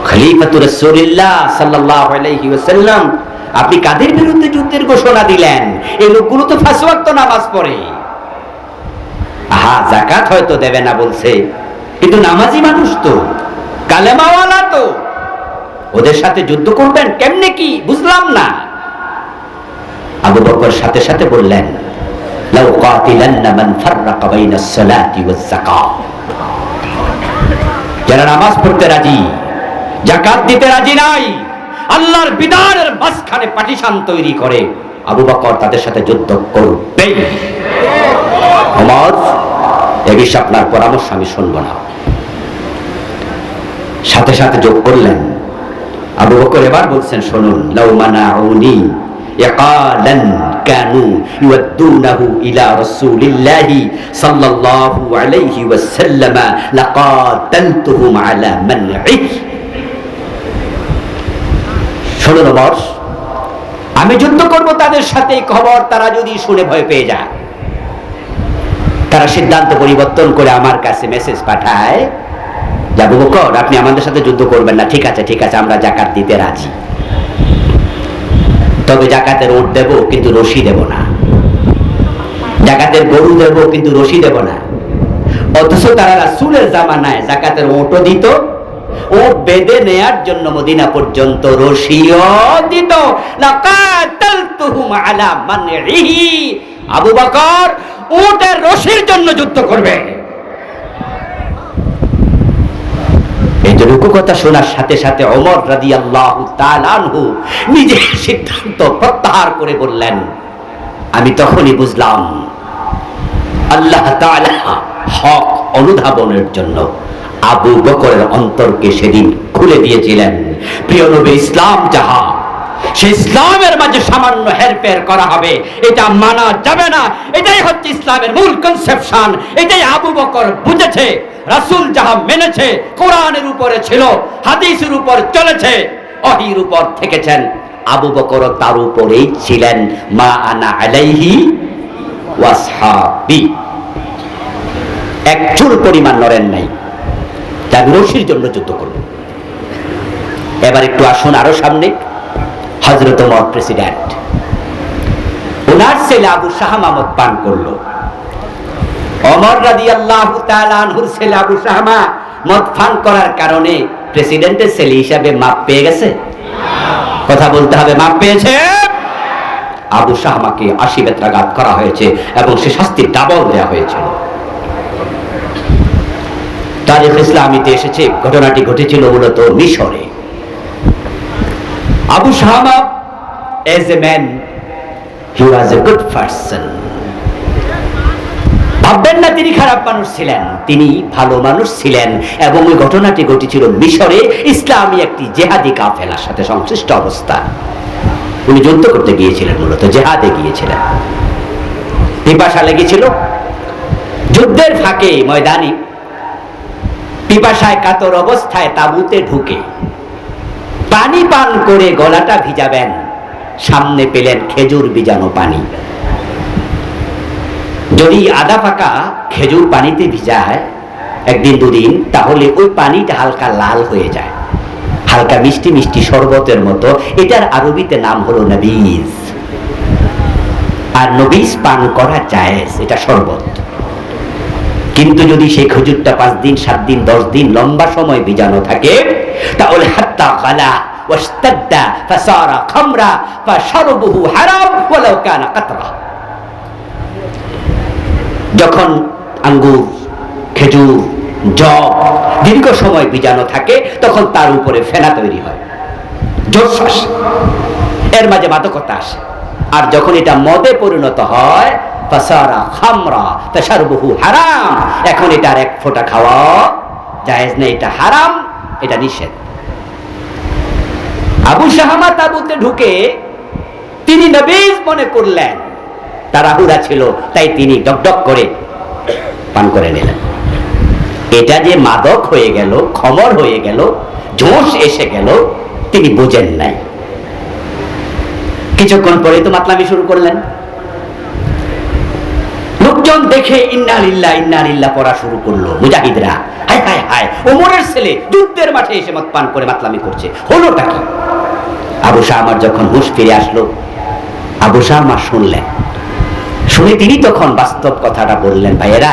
খলিফাতুর রাসূলুল্লাহ সাল্লাল্লাহু আলাইহি ওয়াসাল্লাম, আপনি কাদের বিরুদ্ধে যুদ্ধের ঘোষণা দিলেন? এই লোকগুলো তো 5 ওয়াক্ত নামাজ পড়ে। যাকাত হয়তো দেবে না বলছে, কিন্তু নামাজি মানুষ তো, কালেমাওয়ালা তো, ওদের সাথে যুদ্ধ করবেন কেমনে? কি বুঝলাম না। আবু বকর সাথে সাথে বললেন, লাউ কাতিলান্না মান ফাররাকা বাইনাস সালাতি ওয়াজ যাকাত, যারা নামাজ পড়তে রাজি, যাকাত দিতে রাজি নাই, আল্লাহর বিধানের মাঝখানে পার্টিশন তৈরি করে, আবু বকর তাদের সাথে যুদ্ধ করবে। ওমর, এ বিষয়ে আপনার পরামর্শ আমি শুনবো না। সাথে সাথে যোগ করলেন। আবু বকর এবার বলছেন, শুনুন, লাউ মানাউনি ইকালান কানু ইউদ্দুনাহু ইলা রাসূলিল্লাহি সাল্লাল্লাহু আলাইহি ওয়াসাল্লাম লাকাতালতুহুম আলা মানঈ। শুনুন ওমর, আমি যুদ্ধ করব তাদের সাথে, খবর তারা যদি শুনে ভয় পেয়ে যায়, তারা সিদ্ধান্ত পরিবর্তন করে আমার কাছে মেসেজ পাঠায়, আবু বকর আপনি আমাদের সাথে যুদ্ধ করবেন না। ঠিক আছে, ঠিক আছে, আমরা যাকাত দিতে রাজি, তবে যাকাতের উট দেব কিন্তু রশি দেব না, যাকাতের গরু দেব কিন্তু রশি দেব না। অথচ তারা রাসূলের জামানায় যাকাতের উটও দিত, উট বেঁধে নেয়ার জন্য মদিনা পর্যন্ত রশিও দিত। লাকাতালতুহুম আলা মানঈহি। আবু বকর উটের রশির জন্য যুদ্ধ করবে। এই যে কথা শোনার সাথে সাথে ওমর রাদিয়াল্লাহু তাআলা আনহু নিজের সিদ্ধান্ত প্রত্যাহার করে বললেন, আমি তখনই বুঝলাম আল্লাহ তাআলা হক অনুধাবনের জন্য আবু বকরের অন্তরকে সেদিন খুলে দিয়েছিলেন। প্রিয় নবী, ইসলাম যাহা, সে ইসলামের মাঝে সামান্য হেরফের করা হবে এটা মানা যাবে না। এটাই হচ্ছে ইসলামের মূল কনসেপশন। এটাই আবু বকর বুঝেছে। রাসূল যাহা মেনেছে, কোরআনের উপরে ছিল, হাদিসের উপর চলেছে, ওহীর উপর থেকেছেন, আবু বকর তার উপরেই ছিলেন। মা আনা আলাইহি ওয়াসহাবি, এক চুল পরিমাণ নড়েন নাই, তার রশির জন্য যুদ্ধ করবে। এবার একটু আসুন আরো সামনে। হযরত ওমর প্রেসিডেন্ট, ওনার ছেলে আবু শাহামা মদ পান করলো। ওমর রাদিয়াল্লাহু তাআলা আনহুর ছেলে আবু শাহামা মদ পান করার কারণে প্রেসিডেন্টের ছেলে হিসাবে মাপ পেয়ে গেছে? কথা বলতে হবে, মাপ পেয়েছে। আবু শাহামাকে 80 বেত্রাঘাত করা হয়েছে এবং সে শাস্তি ডাবল দেওয়া হয়েছিল। তারিখ ইসলামীতে এসেছে ঘটনাটি ঘটেছিল মূলত মিশরে। Abu শাহামা as a man, he was a good person. ভাববেন না তিনি খারাপ মানুষ ছিলেন, তিনি ভালো মানুষ ছিলেন। এবং ওই ঘটনাটি ঘটেছিল মিশরে, ইসলামী একটি জেহাদি কাফেলার সাথে সংশ্লিষ্ট অবস্থা। উনি যুদ্ধ করতে গিয়েছিলেন, মূলত জেহাদে গিয়েছিলেন। পিপাসা লেগেছিল। যুদ্ধের ফাঁকে ময়দানে পিপাসায় কাতর অবস্থায় তাঁবুতে ঢুকে পানি পান করে গলাটা ভিজাবেন, সামনে পেলেন খেজুর ভিজানো পানি। যদি আধা পাকা খেজুর পানিতে ভিজায় একদিন দুদিন, তাহলে ওই পানিটা হালকা লাল হয়ে যায়, হালকা মিষ্টি মিষ্টি শরবতের মতো। এটার আরবিতে নাম হলো নবীজ। আর নবীজ পান করা জায়েজ, এটা শরবত। কিন্তু যদি সেই খেজুরটা 5 দিন 7 দিন 10 দিন লম্বা সময় ভিজানো থাকে, তাহলে হাত্তা গালা ওয়াস্তাদ্দা ফাসারা খামরা ফাশরবুহু হারাম ওয়ালাউ কানা কাতরা। যখন আঙ্গুর, খেজুর, জব দীর্ঘ সময় ভিজানো থাকে, তখন তার উপরে ফেনা তৈরি হয়, জোশ আসে, এর মাঝে মাদকতা আসে। আর যখন এটা মদে পরিণত হয়, ফাসারা খামরা ফাশরবুহু হারাম, এখন এটার এক ফোঁটা খাওয়া জায়েজ নেই, এটা হারাম, এটা নিষেধ। আবু শাহামা তাঁবুতে ঢুকে তিনি নবীজ মনে করলেন, তাড়াহুড়া ছিল, তাই তিনি ডকডক করে পান করে নিলেন। এটা যে মাদক হয়ে গেল, খমর হয়ে গেল, জোশ এসে গেল, তিনি বুঝেন নাই। কিছুক্ষণ পরে তো মাতলামি শুরু করলেন। লোকজন দেখে ইন্না লিল্লাহ ইন্না লিল্লাহ পড়া শুরু করলো। মুজাহিদরা হায় হায় হায়, ওমরের ছেলে যুদ্ধের মাঠে এসে মদ পান করে মাতলামি করছে, হলোটা কি? আবু শাহমার যখন হুঁশ ফিরে আসলো, আবু শাহমা শুনলেন। শুনে তিনি তখন বাস্তব কথাটা বললেন, ভাইয়েরা,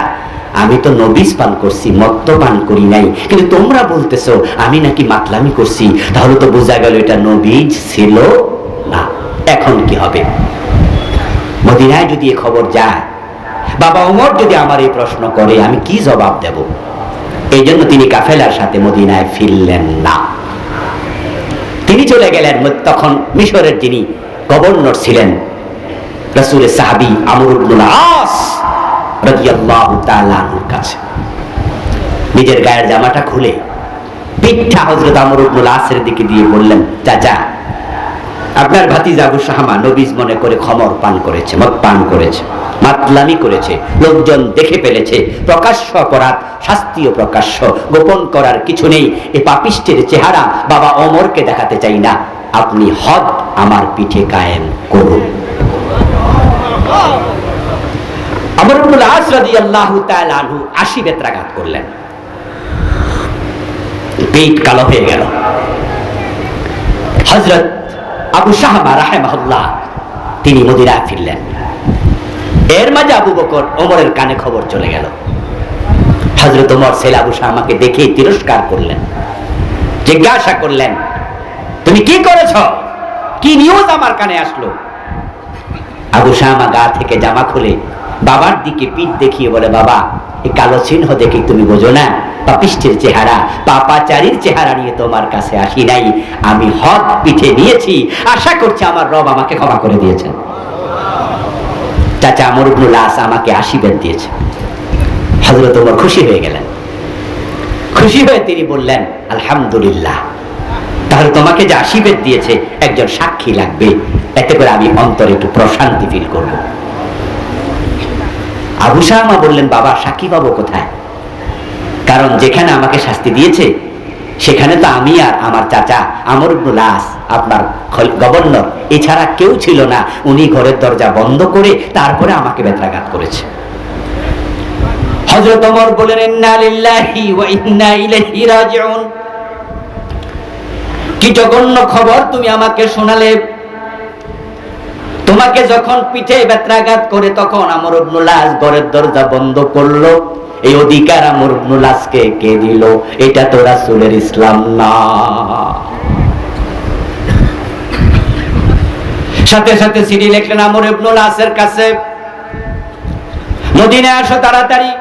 আমি তো নবীজ পান করছি, মদ তো পান করি নাই, কিন্তু তোমরা বলতেছো আমি নাকি মাতলামি করছি, তাহলে তো বোঝা গেল এটা নবীজ ছিল না। এখন কি হবে? মদিনায় যদি এ খবর যায়, বাবা ওমর যদি আমার এই প্রশ্ন করে, আমি কি জবাব দেব? এই জন্য তিনি কাফেলার সাথে মদিনায় ফিরলেন না। তিনি চলে গেলেন তখন মিশরের যিনি গভর্নর ছিলেন, রাসূলের সাহাবী আমর ইবনুল আস রাদিয়াল্লাহু তাআলা আনহুর কাছে। নিজের গায়ের জামাটা খুলে পিঠা হযরত আমর ইবনুল আসের দিকে দিয়ে বললেন, চাচা, আপনার ভাতিজা আবু শাহমা নবীজ মনে করে খমর পান করেছে, মদ পান করেছে, মাতলামি করেছে, লোকজন দেখে ফেলেছে, প্রকাশ্য অপরাধ, শাস্তিও প্রকাশ্য, গোপন করার কিছু নেই। এই পাপিষ্টের চেহারা বাবা ওমরকে দেখাতে চাই না, আপনি হদ আমার পিঠে কায়েম করুন। আমর ইবনুল আস রাদিয়াল্লাহু তাআলা আনহু 80 বেত্রাঘাত করলেন, পেট কালো হয়ে গেল। হযরত আবু শাহমা রাহিমাহুল্লাহ তিনি মদিনায় ফিরলেন। এর মাঝে আবু বকর ওমরের কানে খবর চলে গেল। হযরত ওমর ছেলে আবু শাহমাকে দেখে তিরস্কার করলেন, জিজ্ঞাসা করলেন, তুমি কি করেছ? কি নিউজ আমার কানে আসলো? আবু শাহমা গা থেকে জামা খুলে বাবার দিকে পিঠ দেখিয়ে বলে, বাবা, এই কালো চিহ্ন দেখে তুমি বোঝো না? পাপিষ্টের চেহারা, পাপাচারীর চেহারা নিয়ে তোমার কাছে আসি নাই, আমি হক পিঠে নিয়েছি, আশা করছি আমার রব আমাকে ক্ষমা করে দিয়েছেন। চাচা আমর ইবনুল আস আমাকে আশীর্বাদ দিয়েছে। হযরত ওমর খুশি হয়ে গেলেন। খুশি হয়ে তিনি বললেন, আলহামদুলিল্লাহ, তাহলে তোমাকে যে আশীর্বাদ দিয়েছে একজন সাক্ষী লাগবে, এতে করে আমি অন্তরে একটু প্রশান্তি ফিল করব। আবু শাহমা বললেন, বাবা, সাক্ষী পাবো কোথায়? কারণ যেখানে আমাকে শাস্তি দিয়েছে সেখানে তো আমি আর আমার চাচা আমর ইবনুল আস, আপনার গভর্নর, এছাড়া কেউ ছিল না। উনি ঘরের দরজা বন্ধ করে তারপরে আমাকে বেত্রাঘাত করেছে। হযরত ওমর বলেন, ইন্না লিল্লাহি ওয়া ইন্না ইলাইহি রাজিউন। কি জঘন্য খবর তুমি আমাকে শোনালে। তোমাকে যখন পিঠে বেত্রাঘাত করে তখন আমর ইবনুল আস ঘরের দরজা বন্ধ করলো। এই অধিকার আমর ইবনুল আসকে কে দিল? এটা তো রাসূলের ইসলাম না। সাথে সাথে চিঠি লিখলেন আমর ইবনুল আসের কাছে, মদিনায় আসো তাড়াতাড়ি।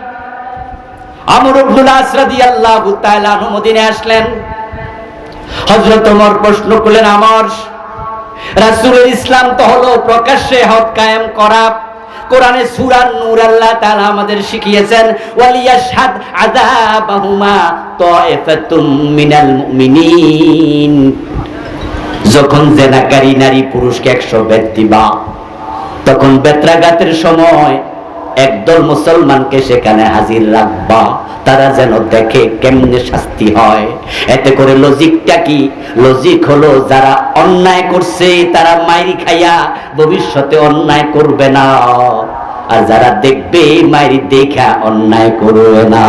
আমর ইবনুল আস রাদিয়াল্লাহু তাআলা আনহু মদিনায় আসলেন। হযরত ওমর প্রশ্ন করলেন, আমর, রাসূলের ইসলাম তো হলো প্রকাশ্যে হক কায়েম করা। কোরআনে সূরা নূর আল্লাহ তাআলা আমাদের শিখিয়েছেন, ওয়ালিয়াশহাদ আযাবাহুমা তায়েফাতুম মিনাল মুমিনিন। যখন জেনাকারী নারী পুরুষকে 100 বেত দিবা, তখন বেত্রাঘাতের সময় একদল মুসলমানকে সেখানে হাজির রাখবা, তারা যেন দেখে কেমনে শাস্তি হয়। এতে করে লজিকটা কি? লজিক হলো যারা অন্যায় করছে তারা মাইরি খাইয়া ভবিষ্যতে অন্যায় করবে না, আর যারা দেখবে মাইরি দেখা অন্যায় করবে না।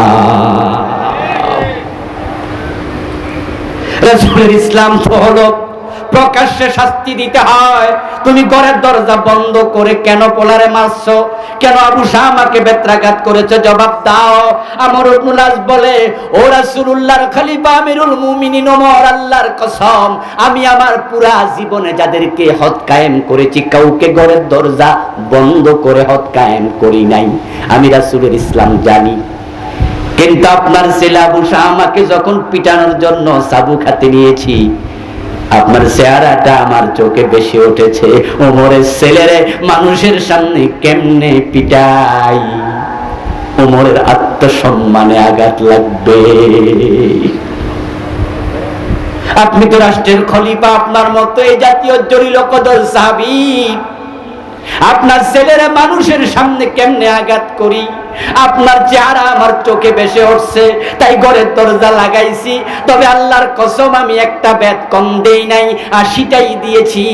রাসূলের ইসলাম তো হলো প্রকাশ্যে শাস্তি দিতে হয়। তুমি ঘরের দরজা বন্ধ করে কেন পোলারে মারছো? কেন আবু শামাকে বেত্রাঘাত করেছো? জবাব দাও। আমর ইবনুল আস বলে, ও রাসূলুল্লাহর খলিফা আমিরুল মুমিনিন ওমর, আল্লাহর কসম আমি আমার পুরা জীবনে যাদেরকে হদ কায়েম করেছি কাউকে ঘরের দরজা বন্ধ করে হদ কায়েম করি নাই। আমি রাসূলের ইসলাম জানি। কিন্তু আপনার ছেলে আবু শামাকে যখন পিটানোর জন্য চাবুক হাতে নিয়েছি, আপনার চেহারাটা আমার চোখে বেশি উঠেছে। ওমরের ছেলেরে মানুষের সামনে কেমনে পিটাই? ওমরের আত্মসম্মানে আঘাত লাগবে। আপনি তো রাষ্ট্রের খলিফা, আপনার মতো এই জাতীয় জলিল কদর সাহাবী, আপনার ছেলেরা মানুষের সামনে কেমনে আঘাত করি? আপনার চেহারা আমার চোখে ভেসে উঠছে, তাই ঘরের দরজা লাগাইছি। তবে আল্লাহর কসম আমি একটা বেত কম দেই নাই, 80টাই দিয়েছি।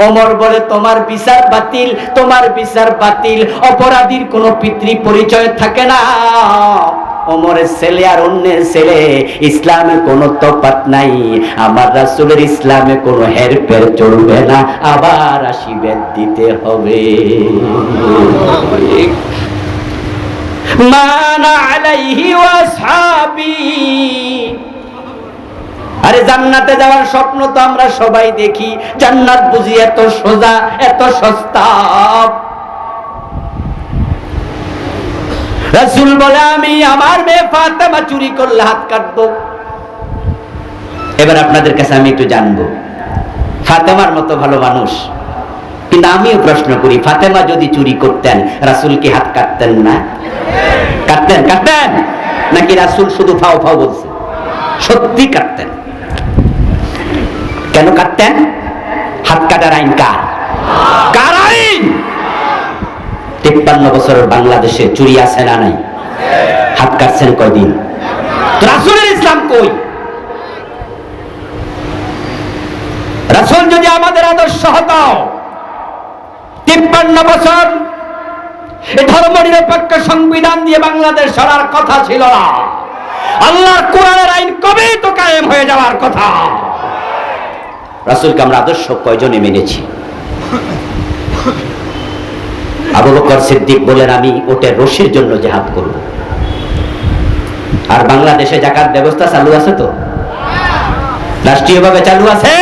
ওমর বলে, তোমার বিচার বাতিল, তোমার বিচার বাতিল। অপরাধীর কোনো পিতৃ পরিচয় থাকে না। ওমরের ছেলে আর অন্যের ছেলে, ইসলামে কোনো তফাৎ নাই। আমার রাসূলের ইসলামে কোনো হেরফের চলবে না। আবার 80 বেত দিতে হবে। মানা আলাইহি ওয়াসহাবি। আরে জান্নাতে যাওয়ার স্বপ্ন তো আমরা সবাই দেখি। জান্নাত বুঝি এত সোজা, এত সস্তা? রাসূল বলে, আমি আমার মেয়ে ফাতেমা চুরি করলে হাত কাটবো। এবার আপনাদের কাছে আমি একটু জানবো, ফাতেমার মতো ভালো মানুষ, কিন্তু আমিও প্রশ্ন করি, ফাতেমা যদি চুরি করতেন রাসূল কি হাত কাটতেন না? কাটতেন? কাটতেন নাকি রাসূল শুধু ফাও ফাও বলছে? সত্যি কাটতেন। কেন কাটতেন? হাত কাটার আইন কার? কার আইন? 53 বছরের বাংলাদেশে চুরি আছে না নাই? হাত কাটছেন কয়দিন? রাসূলের ইসলাম কই? রাসূল যদি আমাদের আদর্শ হতো, 53 বছর এই ধর্ম নিরপেক্ষ সংবিধান দিয়ে বাংলাদেশ সরার কথা ছিল না। আল্লাহর কোরআনের আইন কবে তো কায়েম হয়ে যাওয়ার কথা। রাসূলকে আমরা আদর্শ কয়জনে মেনেছি? আবু বকর সিদ্দিক বলেন, আমি ওটের রশির জন্য জিহাদ করব। আর বাংলাদেশে যাকাত ব্যবস্থা চালু আছে তো? রাষ্ট্রীয়ভাবে চালু আছে।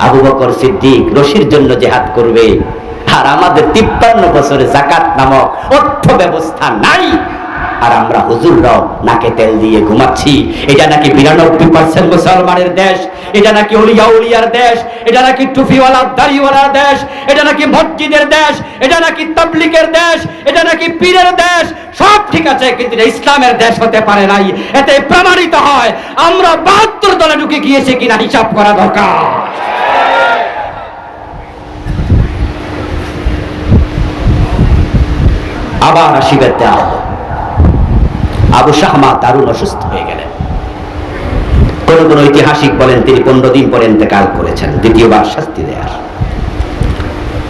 আবু বকর সিদ্দিক রশির জন্য জিহাদ করবে, আর আমাদের 53 বছরে যাকাত নামক অর্থ ব্যবস্থা নাই। আর আমরা হুজুররাও নাকে তেল দিয়ে ঘুমাচ্ছি। এটা নাকি 92% মুসলমানের দেশ, এটা নাকি ওলিয়া উলিয়ার দেশ, এটা নাকি টুপিওয়ালা দাড়িওয়ালার দেশ, এটা নাকি মসজিদের দেশ, এটা নাকি তাবলীগের দেশ, এটা নাকি পীরের দেশ। সব ঠিক আছে, কিন্তু এটা ইসলামের দেশ হতে পারে নাই। এতে প্রমাণিত হয় আমরা 72 দলে ঢুকে গিয়েছে কিনা হিসাব করা দরকার। আবার 80 বেত দেওয়া হলো। আবু শাহমা দারুণ অসুস্থ হয়ে গেলেন। কোন কোন ঐতিহাসিক বলেন তিনি 15 দিন পরে ইন্তেকাল করেছেন, দ্বিতীয়বার শাস্তি দেয়ার।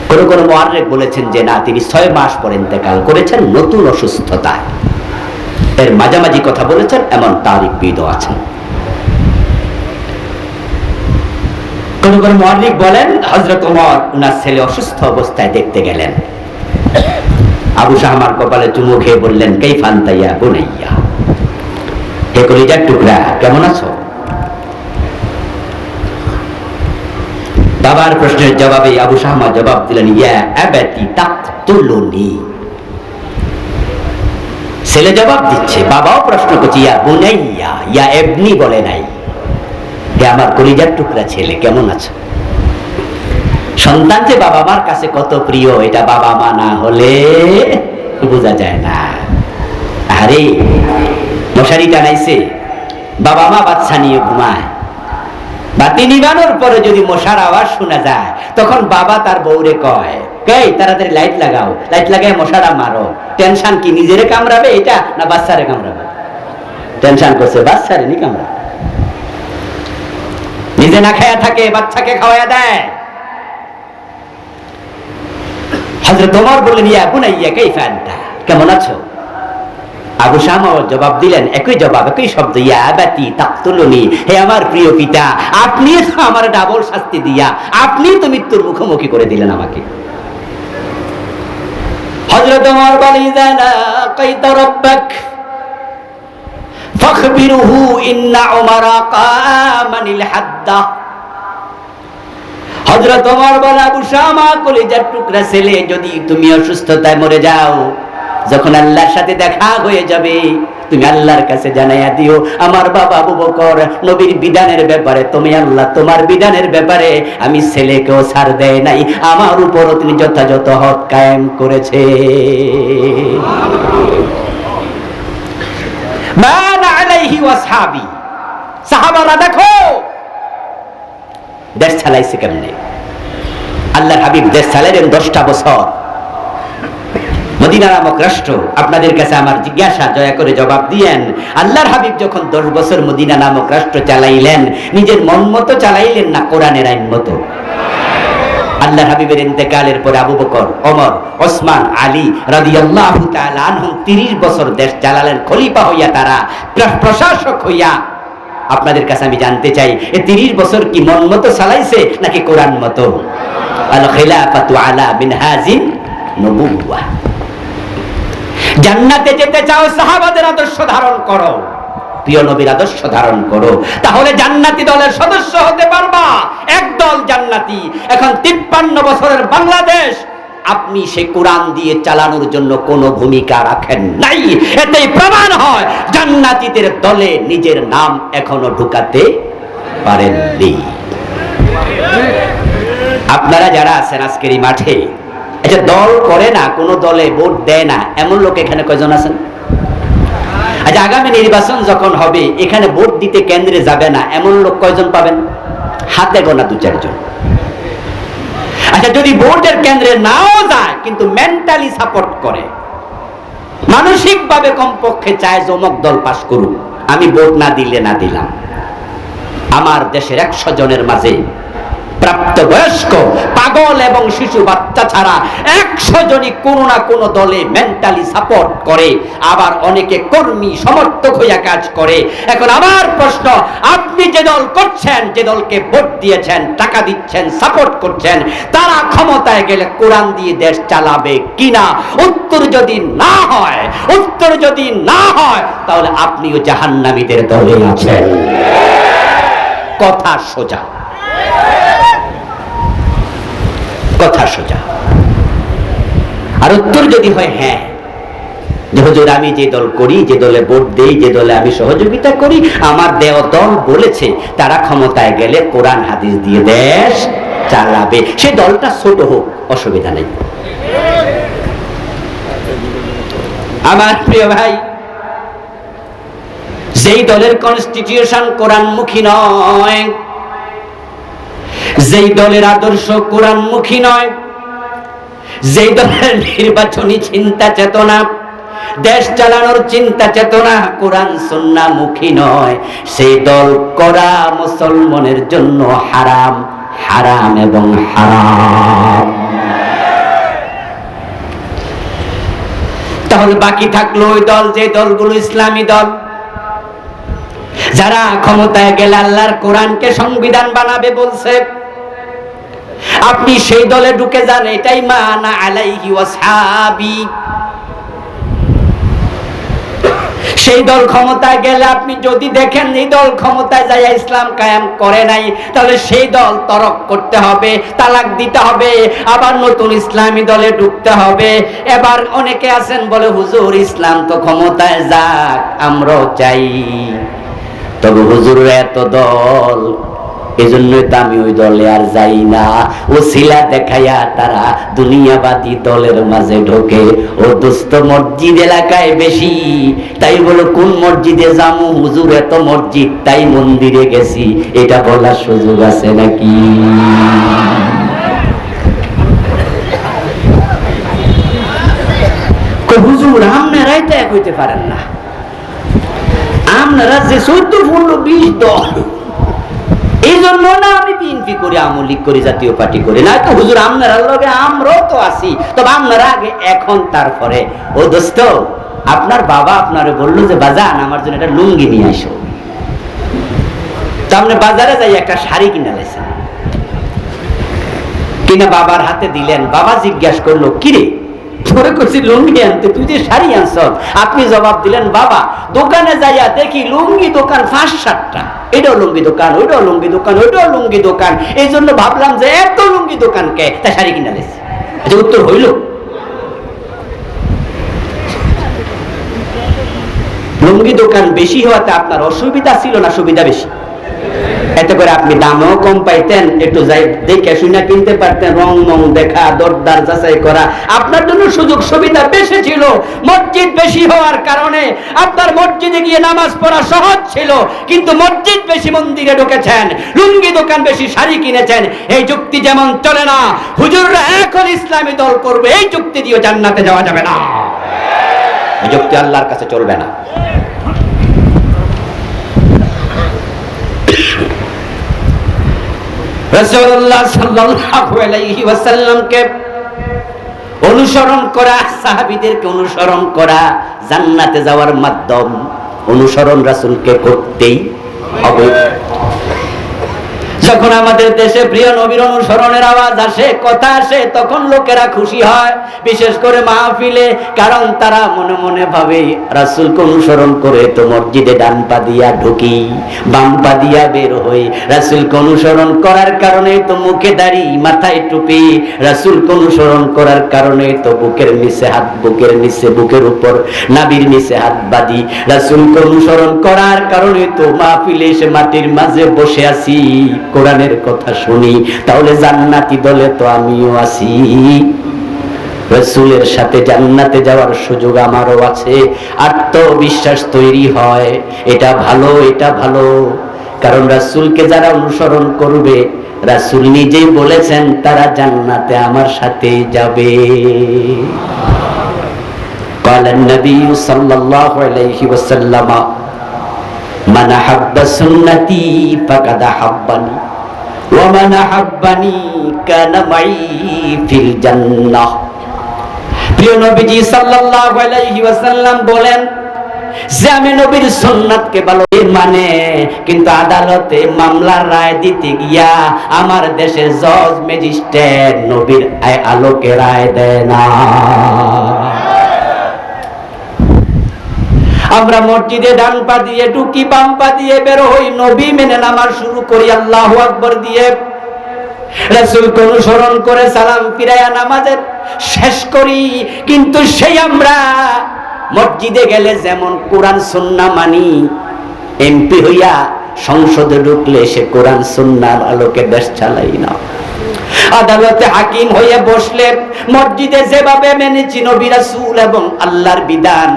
কোন কোন মুআররিখ বলেছেন যে না, তিনি 6 মাস পরে ইন্তেকাল করেছেন নতুন অসুস্থতায়। এর মাঝামাঝি কথা বলেছেন এমন তারিখবিদও আছেন। কোন কোন মুআররিখ বলেন হযরত ওমর উনার ছেলে অসুস্থ অবস্থায় দেখতে গেলেন। আবু শাহমার কপালে চুমু খেয়ে বললেন, কাইফা আনতা ইয়া বুনাইয়া, হে কলিজার টুকরা, কেমন আছো? বাবার প্রশ্নের জবাবে আবু শাহমা জবাব দিলেন, ইয়া আবাতি তাকতুলুনি। ছেলে জবাব দিচ্ছে, বাবাও প্রশ্ন করছে, ইয়া বুনাইয়া, ইয়া ইবনি বলে নাই। হে আমার কলিজার টুকরা ছেলে, কেমন আছো? সন্তান যে বাবা মার কাছে কত প্রিয়, এটা বাবা মা না হলে বোঝা যায় না। আরে মশারি টানাইছে, বাবা মা বাচ্চা নিয়ে ঘুমায়, বাতি নিবানোর পরে যদি মশার আওয়াজ শোনা যায়, তখন বাবা তার বউরে কয়, এই তাড়াতাড়ি লাইট লাগাও, লাইট লাগাই মশারা মারো। টেনশন কি, নিজেরে কামড়াবে এটা না বাচ্চারে কামড়াবে? টেনশন করছে বাচ্চারে নি কামড়াবে। নিজে না খায়া থাকে, বাচ্চাকে খাওয়ায়া দেয়। হযরত ওমর বললেন, ইয়া বুনাইয়া কাইফা আনতা, কেমন আছো? আবু শামা জবাব দিলেন, একই জবাব, একই শব্দ, ইয়া আবাতি তাকতুলুনি, হে আমার প্রিয় পিতা, আপনি তো আমার ডাবল শাস্তি দিয়া আপনি তো মৃত্যুর মুখোমুখি করে দিলেন আমাকে। হযরত ওমর বলেন, ইযা লাকাইতা রাব্বাক ফাখবিরহু ইন্না উমারা কামানিল হাদ্দা। হযরত ওমর বলেন, আবু শামা কলিজার টুকরা ছেলে, যদি তুমি অসুস্থতায় মরে যাও, যখন আল্লাহর সাথে দেখা হয়ে যাবে, তুমি আল্লাহর কাছে জানাইয়া দিও, আমার বাবা আবু বকর নবীর বিধানের ব্যাপারে তুমি আল্লাহ তোমার বিধানের ব্যাপারে আমি ছেলেকেও ছাড় দেয় নাই, আমার উপরও তিনি যথাযথ হক কায়েম করেছে। মান আলাইহি ওয়াসহাবি, সাহাবারা দেখো দেশ চালাইছে কেমনে। আল্লাহর হাবিব দেশ চালাইলেন 10টা বছর। মদিনা নামক রাষ্ট্র, আপনাদের কাছে আমার জিজ্ঞাসা, দয়া করে জবাব দিয়েন, আল্লাহর হাবিব যখন 10 বছর মদিনা নামক রাষ্ট্র চালাইলেন, নিজের মন মতো চালাইলেন না কোরআনের আইন মতো? আল্লাহর হাবিবের ইন্তেকালের পরে আবু বকর, ওমর, ওসমান, আলী রাদিয়াল্লাহু তাআলা আনহুম 30 বছর দেশ চালালেন খলিফা হইয়া, তারা প্রশাসক হইয়া। আপনাদের কাছে আমি জানতে চাই, এই 30 বছর কি মন মতো চালাইছে নাকি কোরআন মতো? আল খিলাফাতু আলা মিনহাজিন নবুওয়াহ। জান্নাতে যেতে চাও, সাহাবাদের আদর্শ ধারণ করো, প্রিয় নবীর আদর্শ ধারণ করো, তাহলে জান্নাতি দলের সদস্য হতে পারবা। একদল জান্নাতি। এখন 53 বছরের বাংলাদেশ আপনি সেই কোরআন দিয়ে চালানোর জন্য কোনো ভূমিকা রাখেন নাই। এতেই প্রমাণ হয় জান্নাতীদের দলে নিজের নাম এখনো ঢুকাতে পারেননি। আপনারা যারা আছেন আজকের এই মাঠে, আচ্ছা দল করে না, কোন দলে ভোট দেয় না, এমন লোক এখানে কয়জন আছেন? আচ্ছা আগামী নির্বাচন যখন হবে, এখানে ভোট দিতে কেন্দ্রে যাবে না, এমন লোক কয়জন পাবেন? হাতে গোনা 2-4 জন। আচ্ছা যদি ভোটের কেন্দ্রে নাও যায়, কিন্তু মেন্টালি সাপোর্ট করে, মানসিক ভাবে কমপক্ষে চায় জমক দল পাস করুক, আমি ভোট না দিলে না দিলাম। আমার দেশের 100 জনের মাঝে প্রাপ্তবয়স্ক, পাগল এবং শিশু বাচ্চা ছাড়া 100 জনই কোনো না কোনো দলে মেন্টালি সাপোর্ট করে, আবার অনেকে কর্মী সমর্থক হইয়া কাজ করে। এখন আমার প্রশ্ন, আপনি যে দল করছেন, যে দলকে ভোট দিয়েছেন, টাকা দিচ্ছেন, সাপোর্ট করছেন, তারা ক্ষমতায় গেলে কোরআন দিয়ে দেশ চালাবে কিনা? উত্তর যদি না হয়, তাহলে আপনিও জাহান্নামীদের দলে আছেন। কথা সোজা, কথা সোজা। আর উত্তর যদি হয় হ্যাঁ, যে হুজুর আমি যে দল করি, যে দলে ভোট দেই, যে দলে আমি সহযোগিতা করি, আমার দেওয়া দল বলেছে তারা ক্ষমতায় গেলে কোরআন হাদিস দিয়ে দেশ চালাবে, সে দলটা ছোট হোক, অসুবিধা নেই। আমার প্রিয় ভাই, যেই দলের কনস্টিটিউশন কোরআনমুখী নয়, যেই দলের আদর্শ কোরআনমুখী নয়, যেই দলের নির্বাচনী চিন্তা চেতনা, দেশ চালানোর চিন্তা চেতনা কোরআন সুন্নাহমুখী নয়, সেই দল করা মুসলমানের জন্য হারাম, হারাম এবং হারাম। তাহলে বাকি থাকলো ওই দল, যে দলগুলো ইসলামী দল, যারা ক্ষমতায় গেলে আল্লাহর কোরআনকে সংবিধান বানাবে বলছে। আপনি সেই দলে ঢুকে যান, এটাই মানা আলাইহি ওয়াসহাবি। সেই দল ক্ষমতায় গেলে আপনি যদি দেখেন এই দল ক্ষমতায় যায় ইসলাম কায়েম করে নাই, তাহলে সেই দল তরক করতে হবে, তালাক দিতে হবে, আবার নতুন ইসলামী দলে ঢুকতে হবে। এবার অনেকে আছেন বলে, হুজুর ইসলাম তো ক্ষমতায় যাক, আমরাও চাই, তবে হুজুর এত দল এজন্যই তো আমি ওই দলে আর যাই না। ওসিলা দেখাইয়া তারা দুনিয়াবাদী দলের মাঝে ঢোকে। ও দোস্ত, মসজিদ এলাকায় বেশি, তাই বলো কোন মসজিদে যামু, হুজুর এত মসজিদ তাই মন্দিরে গেছি, এটা বলার সুযোগ আছে নাকি? হুজুর আপনারাই তো এক হইতে পারেন না, আপনারা যে 14, 15, 20 দল, এই জন্য না আমি বিএনপি করি, আওয়ামী লীগ করি, জাতীয় পার্টি করি না। তো হুজুর আপনারা লগে আমরাও তো আছি, তবে আপনারা আগে, এখন তারপরে। ও দোস্ত, আপনার বাবা আপনারে বললো যে বাজান আমার জন্য একটা লুঙ্গি নিয়ে আসো, তো আপনি বাজারে যাই একটা শাড়ি কিনে লাইছেন, কিনা বাবার হাতে দিলেন। বাবা জিজ্ঞাসা করলো, কিরে তোরে কইছি লুঙ্গি আনতে, তুই যে শাড়ি আনছ। আপনি জবাব দিলেন, বাবা দোকানে যাইয়া দেখি লুঙ্গি দোকান 5-7টা, এটাও লুঙ্গি দোকান, ওইটাও লুঙ্গি দোকান, ওইটাও লুঙ্গি দোকান, এই জন্য ভাবলাম যে এত লুঙ্গি দোকান কে, তা শাড়ি কিনা লেছি। উত্তর হইল, লুঙ্গি দোকান বেশি হওয়াতে আপনার অসুবিধা ছিল না সুবিধা বেশি? এতে করে আপনি দামও কম পাইতেন, একটু যাই দেখে শুনে কিনতে পারতেন, রং মং দেখা, দরদার যাচাই করা, আপনার জন্য সুযোগ সুবিধা বেশি ছিল। মসজিদ বেশি হওয়ার কারণে আপনার মসজিদে গিয়ে নামাজ পড়া সহজ ছিল, কিন্তু মসজিদ বেশি মন্দিরে ঢুকেছেন, লুঙ্গি দোকান বেশি শাড়ি কিনেছেন। এই যুক্তি যেমন চলে না, হুজুররা এখন ইসলামী দল করবে, এই যুক্তি দিয়ে জান্নাতে যাওয়া যাবে না, এই যুক্তি আল্লাহর কাছে চলবে না। রাসূলুল্লাহ সাল্লাল্লাহু আলাইহি ওয়াসাল্লামকে অনুসরণ করা, সাহাবীদেরকে অনুসরণ করা জান্নাতে যাওয়ার মাধ্যম। অনুসরণ রাসূলকে করতেই হবে। যখন আমাদের দেশে প্রিয় নবীর অনুসরণের আওয়াজ আসে, কথা আসে, তখন লোকেরা খুশি হয়, বিশেষ করে মাহফিলে, কারণ তারা মনে মনে ভাবে রাসূলকে অনুসরণ করে তো মসজিদে ডান পা দিয়া ঢুকি, বাম পা দিয়া বের হই। রাসূলকে অনুসরণ করার কারণে তো মুখে দাড়ি, মাথায় টুপি। রাসূলকে অনুসরণ করার কারণে তো বুকের নিচে হাত, বুকের নিচে, বুকের উপর, নাভির নিচে হাত বাঁধি। রাসূলকে অনুসরণ করার কারণে তো মাহফিলে এসে মাটির মাঝে বসে আছি, কোরআনের কথা শুনি। তাহলে জান্নাতি দলে তো আমিও আছি, রাসূলের সাথে জান্নাতে যাওয়ার সুযোগ আমারও আছে। আত্মবিশ্বাস তৈরি হয়, এটা ভালো, এটা ভালো। কারণ রাসূলকে যারা অনুসরণ করবে, রাসূল নিজেই বলেছেন তারা জান্নাতে আমার সাথে যাবে। ক্বালান নবী সাল্লাল্লাহু আলাইহি ওয়াসাল্লাম, মান আহাব্বা সুন্নতি ফাকাদ আহাব্বানি ওয়া মান আহাব্বানি কানা মাই ফিল জান্নাহ। প্রিয় নবীজি সাল্লাল্লাহু আলাইহি ওয়াসাল্লাম বলেন যে আমি নবীর সুন্নাতকে ভালো মানে, কিন্তু আদালতে মামলার রায় দিতে গিয়া আমার দেশের জজ ম্যাজিস্ট্রেট নবীর আলোকে রায় দেয় না। আমরা মসজিদে ডান পা দিয়ে ঢুকি, বাম পা দিয়ে বের হই, নবী মেনে নামাজ শুরু করি আল্লাহু আকবার দিয়ে, রাসূলকে অনুসরণ করে সালাম ফিরাইয়া নামাজের শেষ করি। কিন্তু সেই আমরা মসজিদে গেলে যেমন কোরআন সুন্নাহ মানি, এমপি হইয়া সংসদে ঢুকলে সে কোরআন সুন্নাহর আলোকে দেশ চালাই না। আদালতে হাকিম হয়ে বসলে মসজিদে যেভাবে মেনেছি নবী রাসূল এবং আল্লাহর বিধান,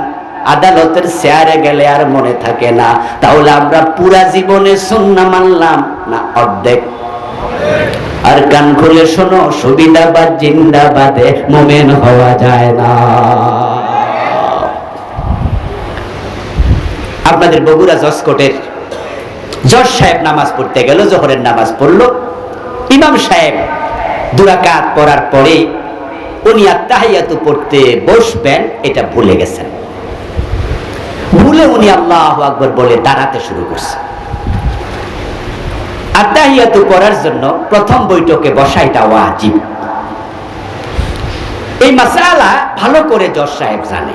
আদালতের চেয়ারে গেলে আর মনে থাকে না। তাহলে আমরা পুরা জীবনে সুন্নাহ মানলাম না অর্ধেক? আর কান খুলে শোনো, সুবিধাবাদ জিন্দাবাদে মুমিন হওয়া যায় না। আপনাদের বগুড়া জজকোটের জজ সাহেব নামাজ পড়তে গেল, জোহরের নামাজ পড়লো। ইমাম সাহেব 2 রাকাত পড়ার পরে উনি আত্তাহিয়াতু পড়তে বসবেন, এটা ভুলে গেছেন। ভুলে উনি আল্লাহু আকবার বলে দাঁড়াতে শুরু করছে। আত্তাহিয়াতু পড়ার জন্য প্রথম বৈঠকে বসা এটা ওয়াজিব। এই মাসআলা ভালো করে জজ সাহেব জানে,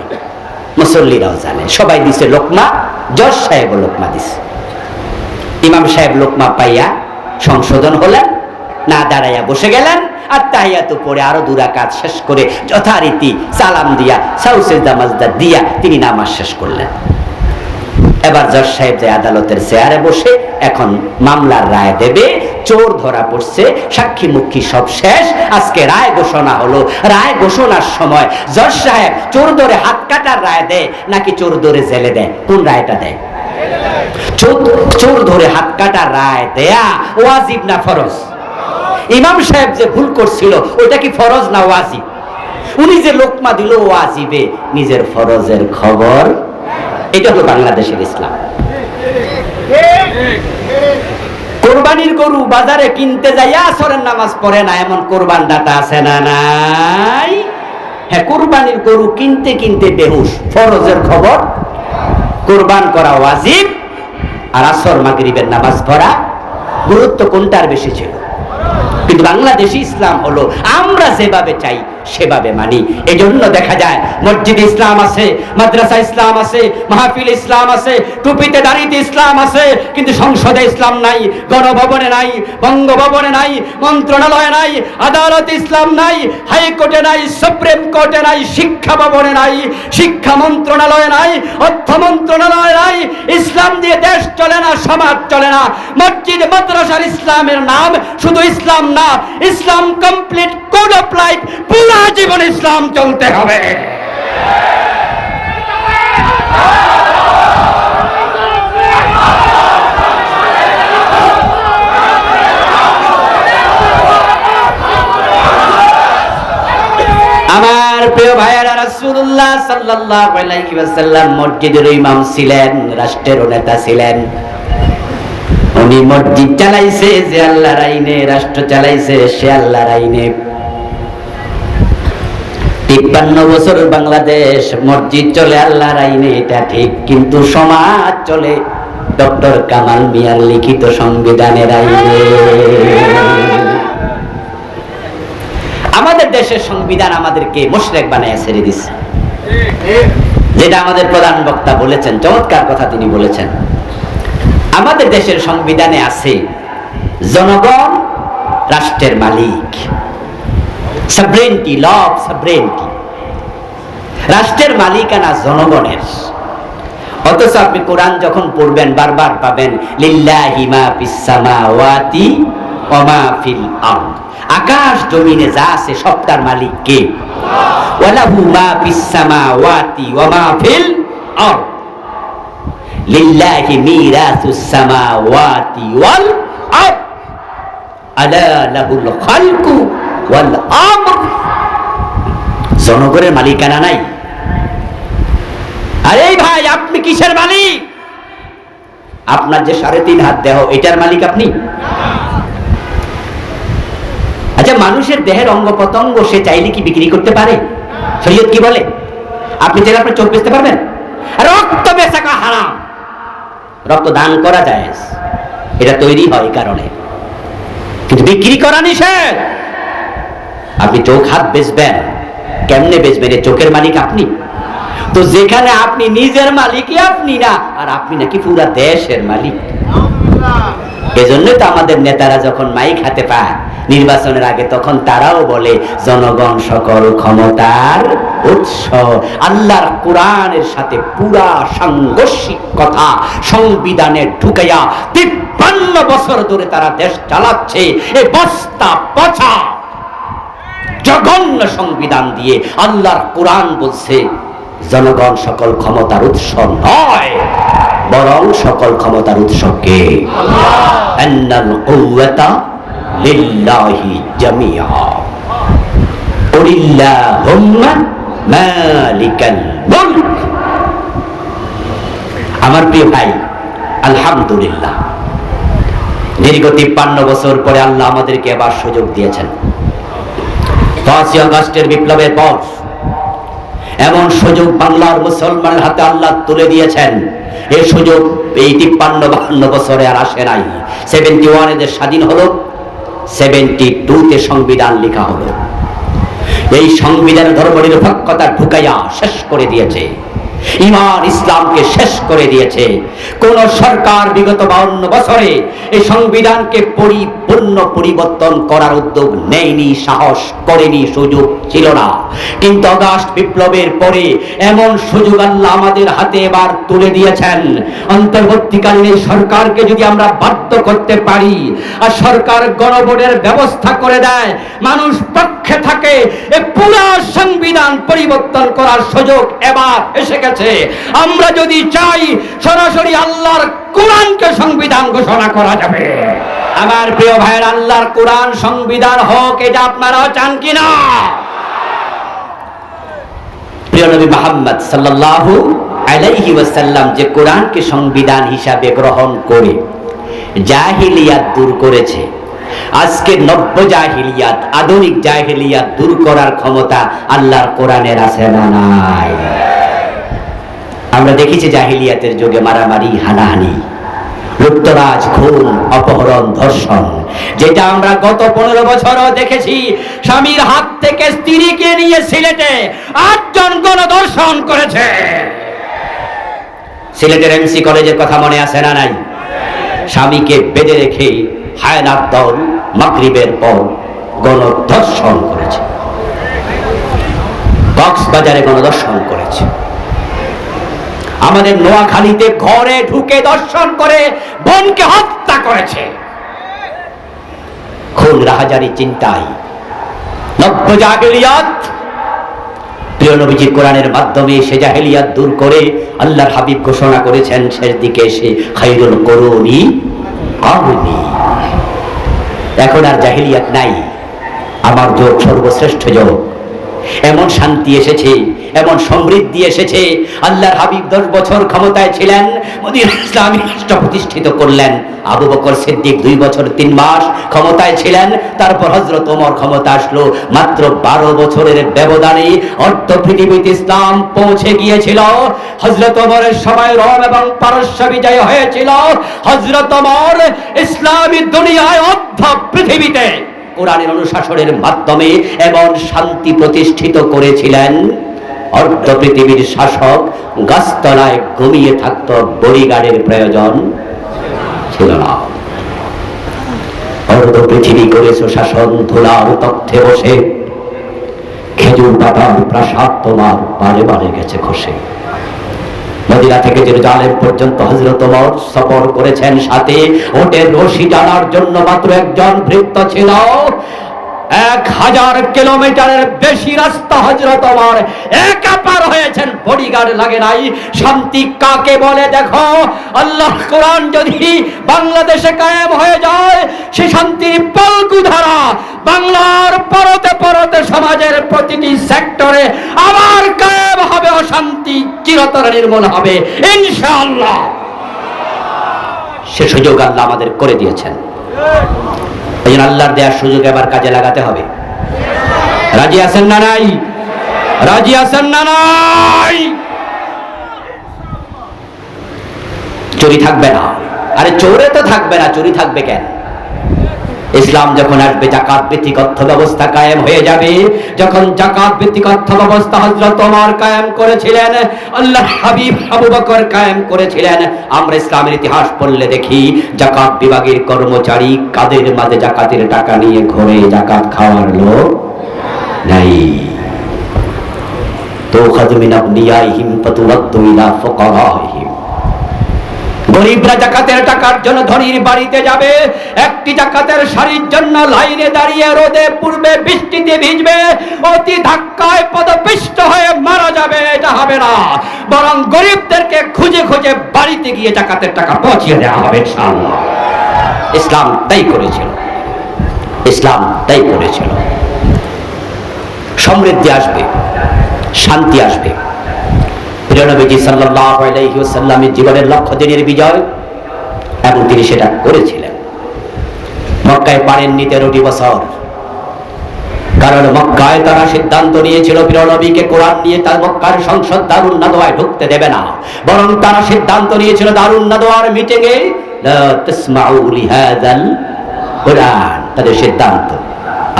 মুসল্লিরাও জানে, সবাই দিছে লোকমা, জজ সাহেবও লোকমা দিছে। ইমাম সাহেব লোকমা পাইয়া সংশোধন হলেন, না দাঁড়াইয়া বসে গেলেন। আত্তাহিয়াতু পড়ে আরো 2 রাকাত শেষ করে যথারীতি সালাম দিয়া সাউ সিজদা মাজদা দিয়া তিনি নামাজ শেষ করলেন। এবার জজ সাহেব যে আদালতের চেয়ারে বসে এখন মামলার রায় দেবে। চোর ধরা পড়ছে, সাক্ষী মুক্ষী সব শেষ, আজকে রায় ঘোষণা হলো। রায় ঘোষণার সময় জজ সাহেব চোর ধরে হাত কাটার রায় দেয় নাকি চোর ধরে জেলে দেয়? কোন রায়টা দেয়? চোর ধরে হাত কাটার রায় দেয়া ওয়াজিব না ফরজ? ইমাম সাহেব যে ভুল করছিল ওইটা কি ফরজ না ওয়াজিব? উনি যে লোকমা দিল ওয়াজিবে, নিজের ফরজের খবর। এটা হলো বাংলাদেশের ইসলাম। কোরবানির গরু বাজারে কিনতে যাইয়া আসরের নামাজ পড়ে না, এমন কোরবান দাতা আছে না নাই? হ্যাঁ, কোরবানির গরু কিনতে কিনতে বেহুশ। ফরজের খবর কোরবান করা ওয়াজিব, আর আসর মাগরিবের নামাজ পড়া গুরুত্ব কোনটার বেশি ছিল? কিন্তু বাংলাদেশি ইসলাম হলো আমরা যেভাবে চাই সেভাবে মানি। এজন্য দেখা যায় মসজিদে ইসলাম আছে, মাদ্রাসা ইসলাম আছে, মাহফিল ইসলাম আছে, টুপিতে দাঁড়িতে ইসলাম আছে, কিন্তু সংসদে ইসলাম নাই, গণভবনে নাই, বঙ্গভবনে নাই, মন্ত্রণালয়ে নাই, আদালতে ইসলাম নাই, হাইকোর্টে নাই, সুপ্রিম কোর্টে নাই, শিক্ষা ভবনে নাই, শিক্ষা মন্ত্রণালয়ে নাই, অর্থ মন্ত্রণালয়ে নাই। ইসলাম দিয়ে দেশ চলে না, সমাজ চলে না। মসজিদ মাদ্রাসার ইসলামের নাম শুধু ইসলাম না, ইসলাম কমপ্লিট কোড অফ লাইফ, পুরা জীবন ইসলাম চলতে হবে। আমার প্রিয় ভাইয়েরা, রাসূলুল্লাহ সাল্লাল্লাহু আলাইহি ওয়াসাল্লাম মসজিদের ইমাম ছিলেন, রাষ্ট্রের নেতা ছিলেন। উনি মসজিদ চালাইছে যে আল্লাহর আইনে, রাষ্ট্র চালাইছে সে আল্লাহর আইনে। 53 বছর বাংলাদেশ মসজিদ চলে আল্লাহর আইনে, এটা ঠিক, কিন্তু সমাজ চলে ডক্টর কামাল মিয়ার লিখিত সংবিধানের আইনে। আমাদের দেশের সংবিধান আমাদেরকে মুশরিক বানায় ছেড়ে দিচ্ছে, যেটা আমাদের প্রধান বক্তা বলেছেন, চমৎকার কথা তিনি বলেছেন। আমাদের দেশের সংবিধানে আছে জনগণ রাষ্ট্রের মালিক, সাবরেনিটি, ল অফ সাবরেনিটি, রাষ্ট্রের মালিকানা জনগণের। অথচ আপনি কোরআন যখন পড়বেন বারবার পাবেন লিল্লাহি মা ফিস সামাওয়াতি ওয়া মা ফিল আরদ, আকাশ জমিনে যা আছে সবটার মালিক কে? ওয়ালাহু মা ফিস সামাওয়াতি ওয়া মা ফিল আরদ লিল্লাহি মিরাসুস সামাওয়াতি ওয়াল আরদ আলা লাহুল খালকু ওয়াল আমর। জনগণের মালিকানা নাই। আরে ভাই, আপনি কিসের মালিক? আপনার যে 3.5 হাত দেহ, এটার মালিক আপনি? আচ্ছা, মানুষের দেহের অঙ্গ প্রত্যঙ্গ সে চাইলে কি বিক্রি করতে পারে? শরীয়ত কি বলে? আপনি চাইলে আপনার চোখ বেচতে পারবেন? রক্ত বেচা হারাম, রক্ত দান করা যায়, এটা তৈরি হয় কারণে, কিন্তু বিক্রি করা নিষেধ। আপনি চোখ হাত বেচবেন, কেমনে বেচবেন? চোখের মালিক আপনি তো। যেখানে আপনি নিজের মালিকই আপনি না, আর আপনি নাকি পুরা দেশের মালিক। এজন্যই তো আমাদের নেতারা যখন মাইক হাতে পায় নির্বাচনের আগে, তখন তারাও বলে জনগণ সকল ক্ষমতার উৎস। আল্লাহর কোরআনের সাথে পুরা সাংঘর্ষিক কথা সংবিধানে ঢুকাইয়া 53 বছর ধরে তারা দেশ চালাচ্ছে। এই বস্তা পচা জঘন্য সংবিধান দিয়ে আল্লাহর কোরআন বলছে জনগণ সকল ক্ষমতার উৎস নয়, বরং সকল ক্ষমতার উৎস কে? আন্নাল কুওয়াতা লিল্লাহি জামিআ কুলিল্লাহুম্মা মালিকাল মুলক। আমার প্রিয় ভাই, আলহামদুলিল্লাহ, দীর্ঘ 53 বছর পরে আল্লাহ আমাদেরকে আবার সুযোগ দিয়েছেন। 5ই আগস্টের বিপ্লবের পর এমন সুযোগ বাংলার মুসলমানের হাতে আল্লাহ তুলে দিয়েছেন। এই সুযোগ এই 53-52 বছরে আর আসে নাই। 71 এ স্বাধীন হলো, 72-তে সংবিধান লেখা হলো। এই সংবিধান ধর্মনিরপেক্ষতা ঢুকাইয়া শেষ করে দিয়েছে, ঈমান ইসলামকে শেষ করে দিয়েছে। কোন সরকার বিগত 52 বছরে এই সংবিধানকে পূর্ণ পরিবর্তন করার উদ্যোগ নেয়নি, সাহস করেনি, সুযোগ ছিল না। কিন্তু আগস্ট বিপ্লবের পরে এমন সুযোগ আল্লাহ আমাদের হাতে এবার তুলে দিয়েছেন। অন্তর্বর্তীকালীন এই সরকারকে যদি আমরা বাধ্য করতে পারি আর সরকার গণভোটের ব্যবস্থা করে দেয়, মানুষ পক্ষে থাকে, এই পুরো সংবিধান পরিবর্তন করার সুযোগ এবার এসে গেছে। আমরা যদি চাই সরাসরি আল্লাহর কোরআনকে সংবিধান ঘোষণা করা যাবে। আমার প্রিয় ভাইয়ের, আল্লাহর কোরআন সংবিধান হোক, এটা আপনারাও চান কিনা? প্রিয় নবী মুহাম্মদ সাল্লাল্লাহু আলাইহি ওয়াসাল্লাম যে কোরআনকে সংবিধান হিসাবে গ্রহণ করে জাহিলিয়াত দূর করেছে, আজকে নব্য জাহিলিয়াত, আধুনিক জাহিলিয়াত দূর করার ক্ষমতা আল্লাহর কোরআনের আছে না নাই? আমরা দেখেছি জাহিলিয়াতের যুগে মারামারি, হানাহানি, লুটতরাজ, খুন, অপহরণ, ধর্ষণ, যেটা আমরা গত 15 বছরও দেখেছি। স্বামীর হাত থেকে স্ত্রীকে নিয়ে সিলেটে 8 জন গণধর্ষণ করেছে। সিলেটের এমসি কলেজের কথা মনে আছে না নাই? স্বামীকে বেঁধে রেখে হায়নার দল মাগরিবের পর গণধর্ষণ করেছে। কক্সবাজারে গণধর্ষণ করেছে। আমাদের নোয়াখালীতে ঘরে ঢুকে দর্শন করে বোনকে হত্যা করেছে। খুন, রাহাজারি, চিন্তায় নব্য জাহিলিয়াত। প্রিয় নবীজি কোরআনের মাধ্যমে সে জাহিলিয়াত দূর করে আল্লাহর হাবিব ঘোষণা করেছেন শেষ দিকে এসে, খায়রুল কুরুনি কারনি। এখন আর জাহিলিয়াত নাই, আমার যুগ সর্বশ্রেষ্ঠ যুগ। এমন শান্তি এসেছে, এমন সমৃদ্ধি এসেছে। আল্লাহর হাবিব 10 বছর ক্ষমতায় ছিলেন, মদিনা ইসলামী রাষ্ট্র প্রতিষ্ঠিত করলেন। আবু বকর সিদ্দিক 2 বছর 3 মাস ক্ষমতায় ছিলেন। তারপর হযরত ওমর ক্ষমতা আসলো। মাত্র 12 বছরের ব্যবধানে অর্ধ পৃথিবীতে ইসলাম পৌঁছে গিয়েছিল। হযরত ওমরের সময় রোম এবং পারস্য বিজয় হয়েছিল। হযরত ওমর ইসলামী দুনিয়ায় অর্ধ পৃথিবীতে কোরআনের অনুশাসনের মাধ্যমে এমন শান্তি প্রতিষ্ঠিত করেছিলেন, অর্ধ পৃথিবীর শাসক গাছতলায় ঘুমিয়ে থাকত, বডিগার্ডের প্রয়োজন ছিল না। অর্ধ পৃথিবী করেছ শাসন, ধুলার তথ্যে বসে, খেজুর পাতার প্রাসাদ তোমার বারে বারে গেছে খসে। মদিনা থেকে জেরুজালেম পর্যন্ত হযরত ওমর সফর করেছেন, সাথে ওটের রশি টানার জন্য মাত্র একজন ভৃত্য ছিল। 1000 কিলোমিটারের বেশি রাস্তা হযরত ওমর একা পার হয়েছেন, বডিগার্ড লাগে নাই। শান্তি কাকে বলে দেখো। আল্লাহর কোরআন যদি বাংলাদেশে কায়েম হয়ে যায়, সে শান্তির পলকুধারা বাংলার পরতে পরতে সমাজের প্রতিটি সেক্টরে আবার কায়েম হবে, অশান্তি চিরতরে নির্মূল হবে ইনশাআল্লাহ। সে সুযোগ আল্লাহ আমাদের করে দিয়েছেন। এই জন্য আল্লাহর দেওয়ার সুযোগ এবার কাজে লাগাতে হবে। রাজি আছেন না নাই? রাজি আছেন না নাই? চুরি থাকবে না। আরে চোরে তো থাকবে না, চুরি থাকবে কেন? ইসলাম যখন আসবে, জাকাত ভিত্তিক অর্থ ব্যবস্থা কায়েম হয়ে যাবে। যখন জাকাত ভিত্তিক অর্থ ব্যবস্থা হযরত ওমর কায়েম করেছিলেন, আল্লাহর হাবিব আবু বকর কায়েম করেছিলেন। আমরা ইসলামের ইতিহাস পড়লে দেখি জাকাত বিভাগের কর্মচারী কাদের মাঝে জাকাতের টাকা নিয়ে ঘরে জাকাত খাওয়ার লোক নাই। তুখাযু মিন আগনিয়াইহিম ফাতুরাদ্দু ইলা ফুকারাইহিম। গরিবরা জাকাতের টাকার জন্য ধনীর বাড়িতে যাবে। একটি জাকাতের শাড়ির জন্য লাইনে দাঁড়িয়ে রোদে পূর্বে বৃষ্টিতে ভিজবে, অতি ধাক্কায় পদপিষ্ট হয়ে মারা যাবে। এটা হবে না, বরং গরিবদেরকে খুঁজে খুঁজে বাড়িতে গিয়ে জাকাতের টাকা পৌঁছিয়ে দেওয়া হবে ইনশাআল্লাহ। ইসলাম তাই করেছিল, ইসলাম তাই করেছিল। সমৃদ্ধি আসবে, শান্তি আসবে। প্রিয় নবীজি সাল্লাল্লাহু আলাইহি ওয়াসাল্লামের জীবনের লক্ষ্য দিনের বিজয়, এবং তিনি সেটা করেছিলেন। মক্কায় পারেননি 13টি বছর, কারণ মক্কায় তারা সিদ্ধান্ত নিয়েছিল প্রিয় নবীকে কোরআন নিয়ে তার মক্কার সংসদ দারুন নাদওয়ায় ঢুকতে দেবে না। বরং তারা সিদ্ধান্ত নিয়েছিল দারুন নাদওয়ার মিটিংয়ে লা তাসমাউ লিহাযাল কোরআন। তাদের সিদ্ধান্ত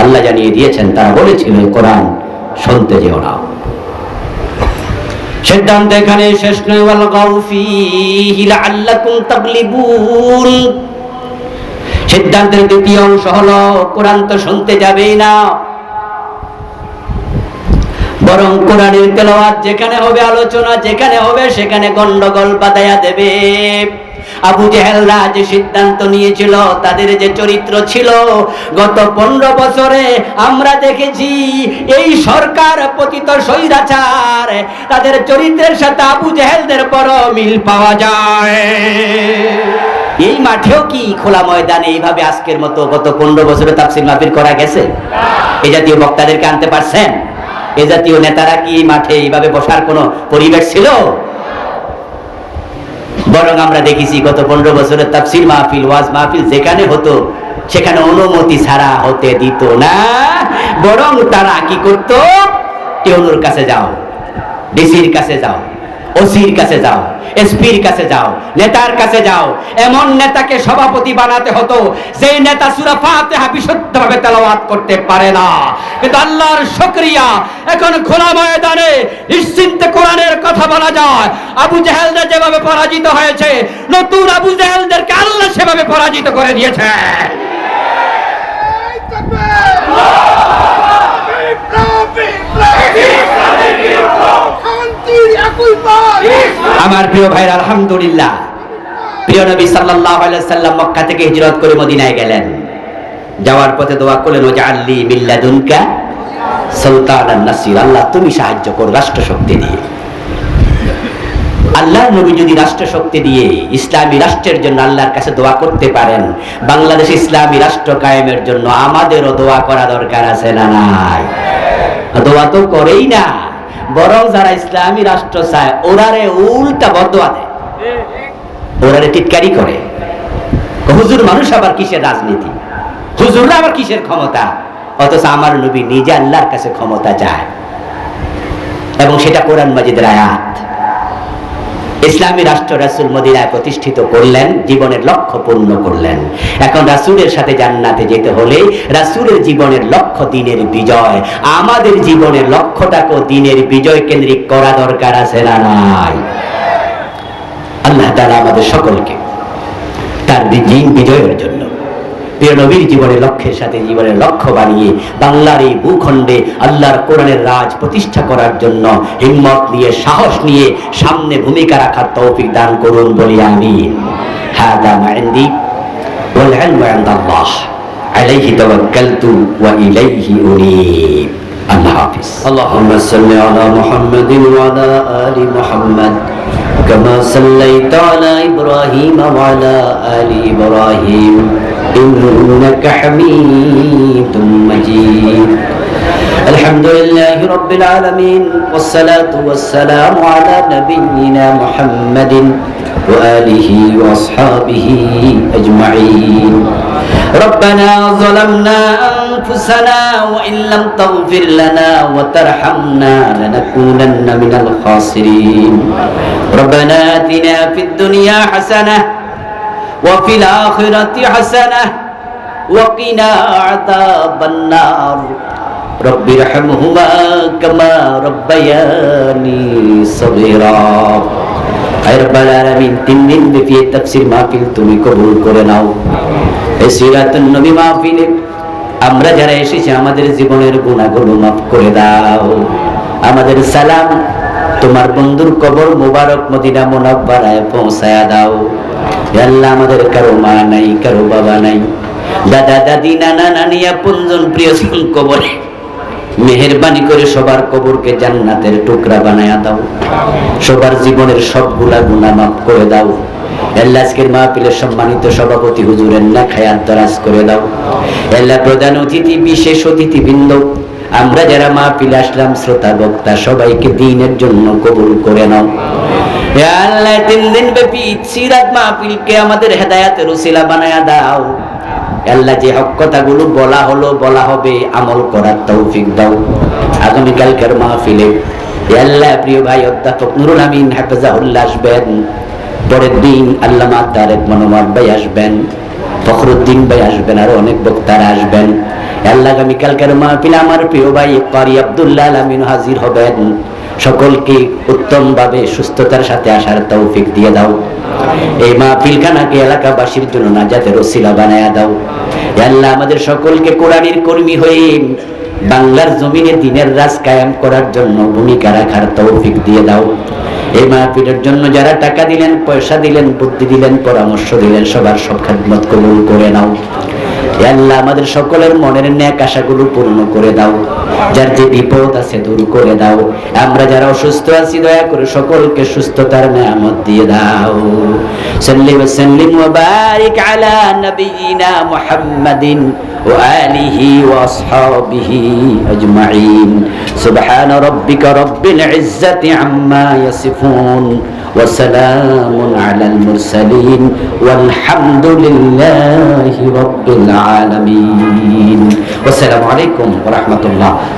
আল্লাহ জানিয়ে দিয়েছেন, তারা বলেছিল কোরআন শুনতে যেও না। সিদ্ধান্ত এখানে শেষ নয়, ওয়াল গাউ ফীহি লাআল্লাকুম তাগলিবুন। সিদ্ধান্তের দ্বিতীয় অংশ হলো কোরআন তো শুনতে যাবেই না, বরং কোরআনের তেলাওয়াত যেখানে হবে, আলোচনা যেখানে হবে, সেখানে গন্ডগোল বাঁধাইয়া দেবে। আবু জেহেলরা যে সিদ্ধান্ত নিয়েছিল, তাদের যে চরিত্র ছিল, গত 15 বছরে আমরা দেখেছি এই সরকার পতিত স্বৈরাচার, তাদের চরিত্রের সাথে আবু জেহেলদের বড় মিল পাওয়া যায়। এই মাঠেও কি খোলা ময়দানে এইভাবে আজকের মতো গত 15 বছরে তাফসীর মাহফিল করা গেছে? এই জাতীয় বক্তাদেরকে আনতে পারছেন? এই জাতীয় নেতারা কি মাঠে এইভাবে বসার কোনো পরিবেশ ছিল? বরং আমরা দেখেছি গত 15 বছরের তাফসীর মাহফিল, ওয়াজ মাহফিল যেখানে হতো, সেখানে অনুমতি ছাড়া হতে দিত না। বরং তারা কি করত? টিউনুর কাছে যাও, ডিসির কাছে যাও, ওসির কাছে যাও, এসপির কাছে যাও, নেতার কাছে যাও। এমন নেতাকে সভাপতি বানাতে হতো যে নেতা সূরা ফাতিহা বিশুদ্ধভাবে তেলাওয়াত করতে পারে না। কিন্তু আল্লাহর শুকরিয়া, এখন খোলা ময়দানে নিশ্চিন্তে কোরআনের কথা বলা যায়। আবু জেহেলরা যেভাবে পরাজিত হয়েছে, নতুন আবু জেহেলদেরকে আল্লাহ সেভাবে পরাজিত করে দিয়েছে। আমার প্রিয় ভাইরা, আলহামদুলিল্লাহ, প্রিয় নবী সাল্লাল্লাহু আলাইহি ওয়াসাল্লাম মক্কা থেকে হিজরত করে মদিনায় গেলেন। যাওয়ার পথে দোয়া করলেন, ওয়াজআলনি মিন লাদুনকা সুলতানান নাসির, আল্লাহ তুমি সাহায্য করো রাষ্ট্র শক্তি দিয়ে। আল্লাহর নবী যদি রাষ্ট্র শক্তি দিয়ে ইসলামী রাষ্ট্রের জন্য আল্লাহর কাছে দোয়া করতে পারেন, বাংলাদেশ ইসলামী রাষ্ট্র কায়েমের জন্য আমাদেরও দোয়া করা দরকার আছে না নাই? দোয়া তো করেই না, বরং যারা ইসলামী রাষ্ট্র চায় ওরারে উল্টা বদদোয়া দেয়, ওরারে টিটকারি করে। হুজুর মানুষ আবার কিসের রাজনীতি, হুজুররা আবার কিসের ক্ষমতা? অথচ আমার নবী নিজে আল্লাহর কাছে ক্ষমতা চায়, এবং সেটা কোরআন মাজিদের আয়াত। ইসলামী রাষ্ট্র রাসূল মদিনায় প্রতিষ্ঠিত করলেন, জীবনের লক্ষ্য পূর্ণ করলেন। এখন রাসূলের সাথে জান্নাতে যেতে হলে রাসূলের জীবনের লক্ষ্য দ্বীনের বিজয়। আমাদের জীবনের লক্ষ্যটাকে দ্বীনের বিজয় কেন্দ্রিক করা দরকার আছে না নাই? আল্লাহ তাআলা আমাদের সকলকে তার দ্বীন বিজয়ের জন্য প্রিয় নবীর জীবনের লক্ষ্যের সাথে জীবনের লক্ষ্য বানিয়ে বাংলার এই ভূখণ্ডে আল্লাহর কোরআনের রাজ প্রতিষ্ঠা করার জন্য হিম্মত নিয়ে, সাহস নিয়ে সামনে ভূমিকা রাখার তৌফিক দান করুন, বলি আমিন। হাদা মা ইনদি ওয়াল ইলমু ইনদাল্লাহ আলাইহি তাওয়াক্কালতু ওয়া ইলাইহি উনীব। আল্লাহ হাফেজ। আল্লাহুম্মা সাল্লি আলা মুহাম্মাদিন ওয়া আলা আলি মুহাম্মাদ كما صليت على إبراهيم وعلى آل إبراهيم إنك حميد مجيد. الحمد لله رب العالمين، والصلاة والسلام على نبينا محمد وآله وأصحابه أجمعين. ربنا ظلمنا أنفسنا وإن لم تغفر لنا وترحمنا لنكونن من الخاسرين. ربنا آتنا في الدنيا حسنة وفي الآخرة حسنة وقنا عذاب النار. رب ارحمهما كما ربياني صغيرا. আয় রব্বাল আলামিন, 3 দিন ব্যাপী তাফসীর মাহফিল তুমি কবুল করে নাও। এই সিরাতুন নবী মাহফিলে আমরা যারা এসেছি আমাদের জীবনের গুনাহগুলো মাফ করে দাও। আমাদের সালাম তোমার বন্ধুর কবর মোবারক মদিনা মুনাওয়ারায় পৌঁছায়া দাও। হে আল্লাহ, আমাদের কারো মা নাই, কারো বাবা নাই, দাদা দাদি, নানা নানি, আপনজন প্রিয়জন কবরে মেহেরবানি করে সবার কবরকে জান্নাতের টুকরা বানায়া দাও। সবার জীবনের সবগুলা গুনাহ মাফ করে দাও। আল্লাহ, আজকের মাহফিলের সম্মানিত সভাপতি হুজুরের নেক হায়াত দারাজ করে দাও। আল্লাহ, প্রধান অতিথি, বিশেষ অতিথিবৃন্দ, আমরা যারা মাহফিলে আসলাম, শ্রোতা বক্তা, সবাইকে দ্বীনের জন্য কবুল করে নাও। হে আল্লাহ, 3 দিন ব্যাপী সিরাত মাহফিলকে আমাদের হেদায়েতের উসিলা বানায়া দাও। আল্লাহ, যে হক কথাগুলো বলা হলো, বলা হবে, আমল করার তৌফিক দাও। আগামীকালকার মাহফিলে আল্লাহ প্রিয় ভাই অধ্যাপক নুরুল আমিন হাফেজাহুল্লাহ আসবেন। পরের দিন আল্লামা তারেক মনোয়ার ভাই আসবেন, ফখরুদ্দিন ভাই আসবেন, আরো অনেক বক্তারা আসবেন। আল্লাহ, আগামীকালকার মাহফিলে আমার প্রিয় ভাই কারি আব্দুল্লাহ আমিন হাজির হবেন। সকলকে উত্তমভাবে সুস্থতার সাথে আসার তৌফিক দিয়ে দাও। এই মাহফিলখানাকে এলাকাবাসীর জন্য নাজাতের ওসিলা বানায়া দাও। হে আল্লাহ, আমাদের সকলকে কোরআনের কর্মী হয়ে বাংলার জমিনে দ্বীনের রাজ কায়েম করার জন্য ভূমিকা রাখার তৌফিক দিয়ে দাও। এই মাহফিলের জন্য যারা টাকা দিলেন, পয়সা দিলেন, বুদ্ধি দিলেন, পরামর্শ দিলেন, সবার সব খেদমত কবুল করে নাও। হে আল্লাহ, আমাদের সকলের মনের ন্যাক আশাগুলো পূর্ণ করে দাও। যার যে বিপদ আছে দূর করে দাও। আমরা যারা অসুস্থ আছি দয়া করে সকলকে সুস্থতার নিয়ামত দিয়ে দাও। সাল্লি ওয়া সাল্লিম ওয়া বারিক আলা নবিয়িনা মুহাম্মাদিন ওয়া আলিহি ওয়া আসহাবিহি আজমাইন। সুবহানা রাব্বিকা রাব্বিল ইজ্জাতি আম্মা ইয়াসিফুন ওয়া সালামুন আলাল মুরসালিন ওয়ালহামদুলিল্লাহি রাব্বিল আলামিন। আসসালামু আলাইকুম ওয়া রাহমাতুল্লাহ।